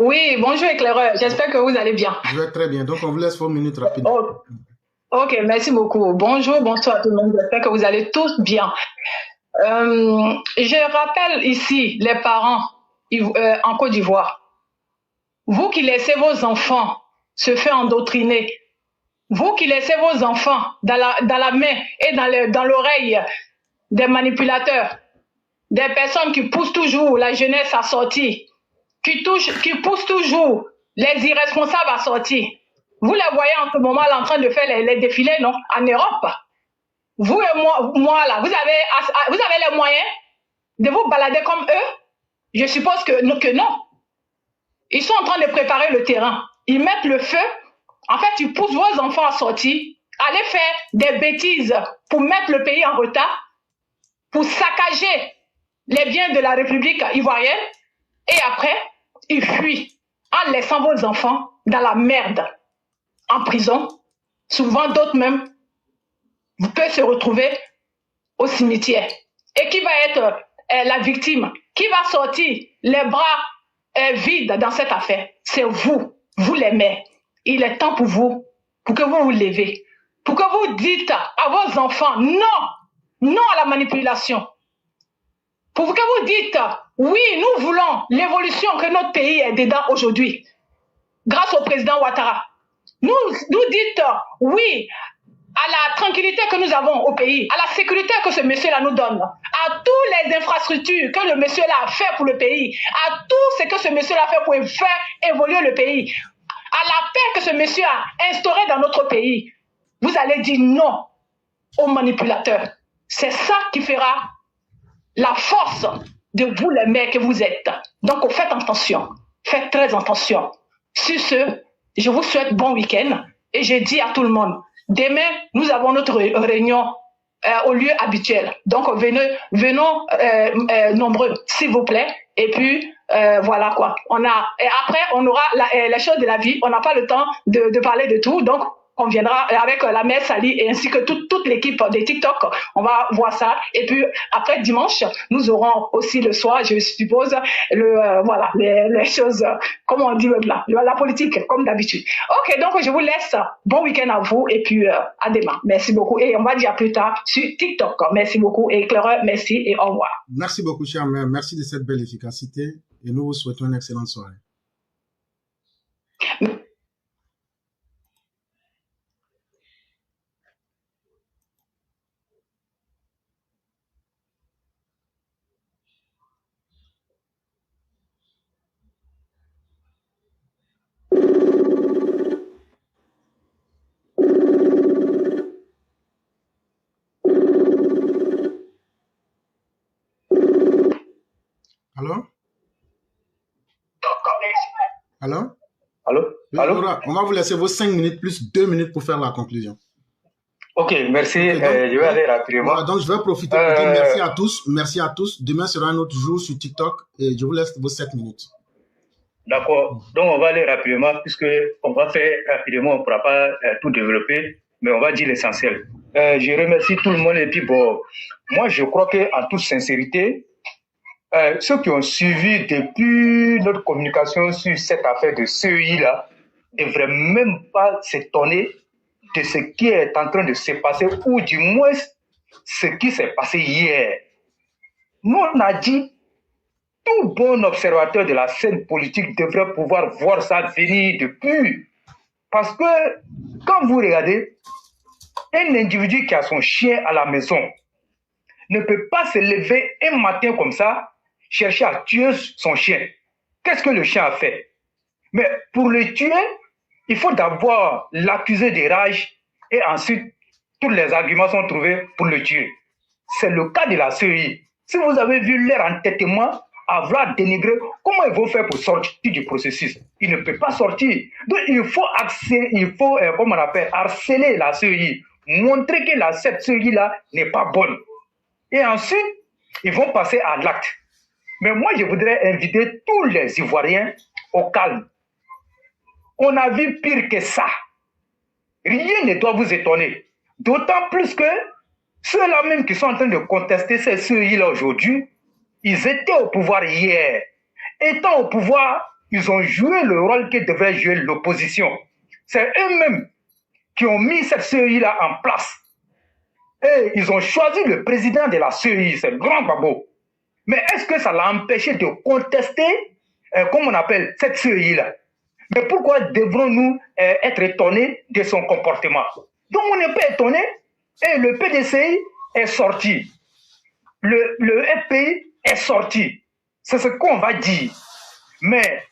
Oui, bonjour éclaireur. J'espère que vous allez bien. Je vais très bien. Donc, on vous laisse 4 minutes rapidement. Oh, ok, merci beaucoup. Bonjour, bonsoir à tout le monde. J'espère que vous allez tous bien. Je rappelle ici les parents en Côte d'Ivoire. Vous qui laissez vos enfants se faire endoctriner, vous qui laissez vos enfants dans la main et dans l'oreille des manipulateurs, des personnes qui poussent toujours la jeunesse à sortir, qui poussent toujours les irresponsables à sortir. Vous les voyez en ce moment là en train de faire les défilés, non, en Europe. Vous et moi là, vous avez les moyens de vous balader comme eux? Je suppose que non. Ils sont en train de préparer le terrain. Ils mettent le feu. En fait, ils poussent vos enfants à sortir, aller faire des bêtises pour mettre le pays en retard, pour saccager les biens de la République ivoirienne. Et après, ils fuient en laissant vos enfants dans la merde, en prison. Souvent, d'autres même peuvent se retrouver au cimetière. Et qui va être la victime? Qui va sortir les bras vides dans cette affaire? C'est vous les mères. Il est temps pour vous, pour que vous vous levez, pour que vous dites à vos enfants non à la manipulation. Pour que vous dites, oui, nous voulons l'évolution que notre pays est dedans aujourd'hui, grâce au président Ouattara. Nous dites, oui, à la tranquillité que nous avons au pays, à la sécurité que ce monsieur-là nous donne, à toutes les infrastructures que le monsieur-là a fait pour le pays, à tout ce que ce monsieur-là a fait pour faire évoluer le pays, à la paix que ce monsieur a instaurée dans notre pays. Vous allez dire non aux manipulateurs. C'est ça qui fera la force de vous les mères que vous êtes. Donc faites attention, faites très attention. Sur ce, je vous souhaite bon week-end et je dis à tout le monde, demain, nous avons notre réunion au lieu habituel. Donc venons nombreux, s'il vous plaît. Et puis, voilà quoi. Et après, on aura les choses de la vie. On n'a pas le temps de parler de tout. Donc, on viendra avec la mère Sali et ainsi que toute l'équipe des TikTok. On va voir ça. Et puis, après dimanche, nous aurons aussi le soir, je suppose, voilà, les choses, comme on dit là, la politique, comme d'habitude. Ok, donc je vous laisse. Bon week-end à vous et puis à demain. Merci beaucoup. Et on va dire plus tard sur TikTok. Merci beaucoup. Et éclaireur, merci et au revoir. Merci beaucoup, chère mère. Merci de cette belle efficacité et nous vous souhaitons une excellente soirée. Allô? Allô? Allô? Allô? On va vous laisser vos 5 minutes plus 2 minutes pour faire la conclusion. Ok, merci. Donc, je vais aller rapidement. Voilà, donc je vais profiter pour dire merci à tous. Merci à tous. Demain sera un autre jour sur TikTok et je vous laisse vos 7 minutes. D'accord. Donc on va aller rapidement puisque on va faire rapidement. On ne pourra pas tout développer, mais on va dire l'essentiel. Je remercie tout le monde et puis bon, moi je crois qu'en toute sincérité, ceux qui ont suivi depuis notre communication sur cette affaire de CEI-là ne devraient même pas s'étonner de ce qui est en train de se passer, ou du moins ce qui s'est passé hier. Nous, on a dit, tout bon observateur de la scène politique devrait pouvoir voir ça venir depuis. Parce que, quand vous regardez, un individu qui a son chien à la maison ne peut pas se lever un matin comme ça, chercher à tuer son chien. Qu'est-ce que le chien a fait? Mais pour le tuer, il faut d'abord l'accuser de rage et ensuite tous les arguments sont trouvés pour le tuer. C'est le cas de la CEI. Si vous avez vu leur entêtement à vouloir dénigrer, comment ils vont faire pour sortir du processus? Ils ne peuvent pas sortir. Donc il faut comment on appelle, harceler la CEI, montrer que cette CEI-là n'est pas bonne. Et ensuite, ils vont passer à l'acte. Mais moi, je voudrais inviter tous les Ivoiriens au calme. On a vu pire que ça. Rien ne doit vous étonner. D'autant plus que ceux-là même qui sont en train de contester ces CEI-là aujourd'hui, ils étaient au pouvoir hier. Étant au pouvoir, ils ont joué le rôle que devrait jouer l'opposition. C'est eux-mêmes qui ont mis cette CEI-là en place. Et ils ont choisi le président de la CEI, c'est le grand Gbagbo. Mais est-ce que ça l'a empêché de contester, comme on appelle, cette CEI-là? Mais pourquoi devrons-nous être étonnés de son comportement? Donc on n'est pas étonné. Et le PDCI est sorti. Le FPI est sorti. C'est ce qu'on va dire. Mais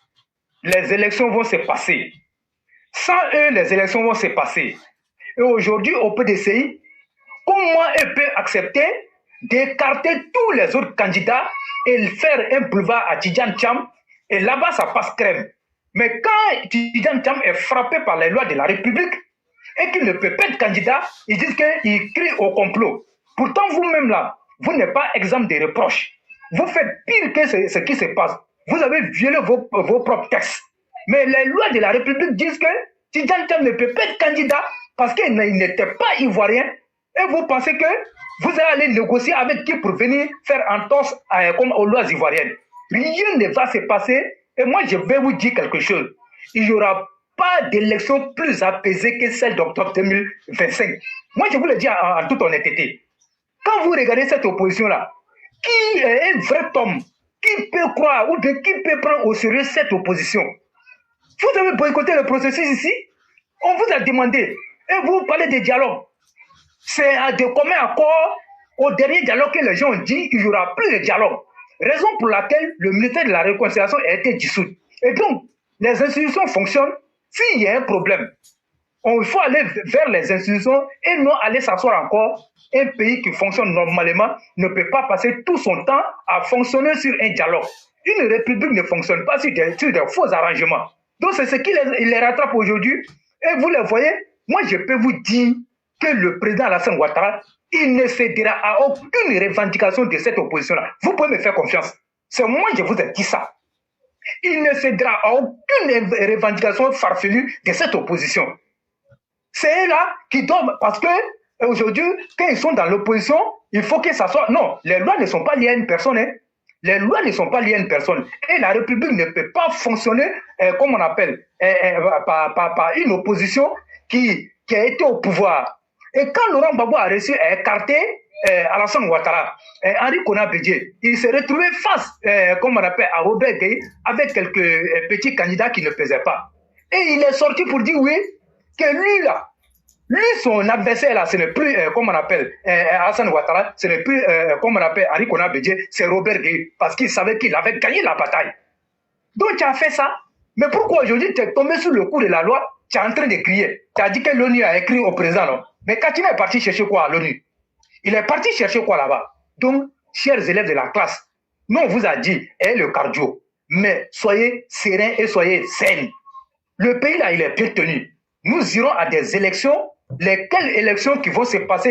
les élections vont se passer. Sans eux, les élections vont se passer. Et aujourd'hui, au PDCI, comment eux peuvent accepter d'écarter tous les autres candidats et faire un boulevard à Tidjane Thiam? Et là-bas, ça passe crème. Mais quand Tidjane Thiam est frappé par les lois de la République et qu'il ne peut pas être candidat, ils disent qu'il crie au complot. Pourtant, vous-même là, vous n'êtes pas exempt des reproches. Vous faites pire que ce qui se passe. Vous avez violé vos propres textes. Mais les lois de la République disent que Tidjane Thiam ne peut pas être candidat parce qu'il n'était pas ivoirien. Et vous pensez que vous allez aller négocier avec qui pour venir faire entorse comme aux lois ivoiriennes? Rien ne va se passer. Et moi, je vais vous dire quelque chose. Il n'y aura pas d'élection plus apaisée que celle d'octobre 2025. Moi, je vous le dis en toute honnêteté. Quand vous regardez cette opposition-là, qui est un vrai homme, qui peut croire ou bien qui peut prendre au sérieux cette opposition? Vous avez boycotté le processus ici. On vous a demandé. Et vous parlez de dialogue. C'est à de commun accord, au dernier dialogue que les gens ont dit, il n'y aura plus de dialogue. Raison pour laquelle le ministère de la Réconciliation a été dissous. Et donc, les institutions fonctionnent. S'il y a un problème, il faut aller vers les institutions et non aller s'asseoir encore. Un pays qui fonctionne normalement ne peut pas passer tout son temps à fonctionner sur un dialogue. Une république ne fonctionne pas sur des faux arrangements. Donc, c'est ce qui les rattrape aujourd'hui. Et vous le voyez, moi, je peux vous dire que le président Alassane Ouattara, il ne cédera à aucune revendication de cette opposition-là. Vous pouvez me faire confiance. C'est moi qui vous ai dit ça. Il ne cédera à aucune revendication farfelue de cette opposition. C'est eux là qui doivent, parce que aujourd'hui, quand ils sont dans l'opposition, il faut que ça soit... Non, les lois ne sont pas liées à une personne. Hein. Les lois ne sont pas liées à une personne. Et la République ne peut pas fonctionner, comme on appelle, par une opposition qui a été au pouvoir. Et quand Laurent Gbagbo a réussi à écarter Alassane Ouattara, Henri Konan Bédié, il s'est retrouvé face, comme on appelle, à Robert Gueye, avec quelques petits candidats qui ne pesaient pas. Et il est sorti pour dire oui, que lui là, lui son adversaire là, ce n'est plus, comme on appelle, Alassane Ouattara, ce n'est plus, comme on appelle, Henri Konan Bédié, c'est Robert Gueye, parce qu'il savait qu'il avait gagné la bataille. Donc tu as fait ça. Mais pourquoi aujourd'hui tu es tombé sur le coup de la loi, tu es en train de crier. Tu as dit que l'ONU a écrit au président, non? Mais Katina est parti chercher quoi à l'ONU? Il est parti chercher quoi là-bas? Donc, chers élèves de la classe, nous on vous a dit, le cardio, mais soyez sereins et soyez sains. Le pays là, il est bien tenu. Nous irons à des élections, lesquelles élections qui vont se passer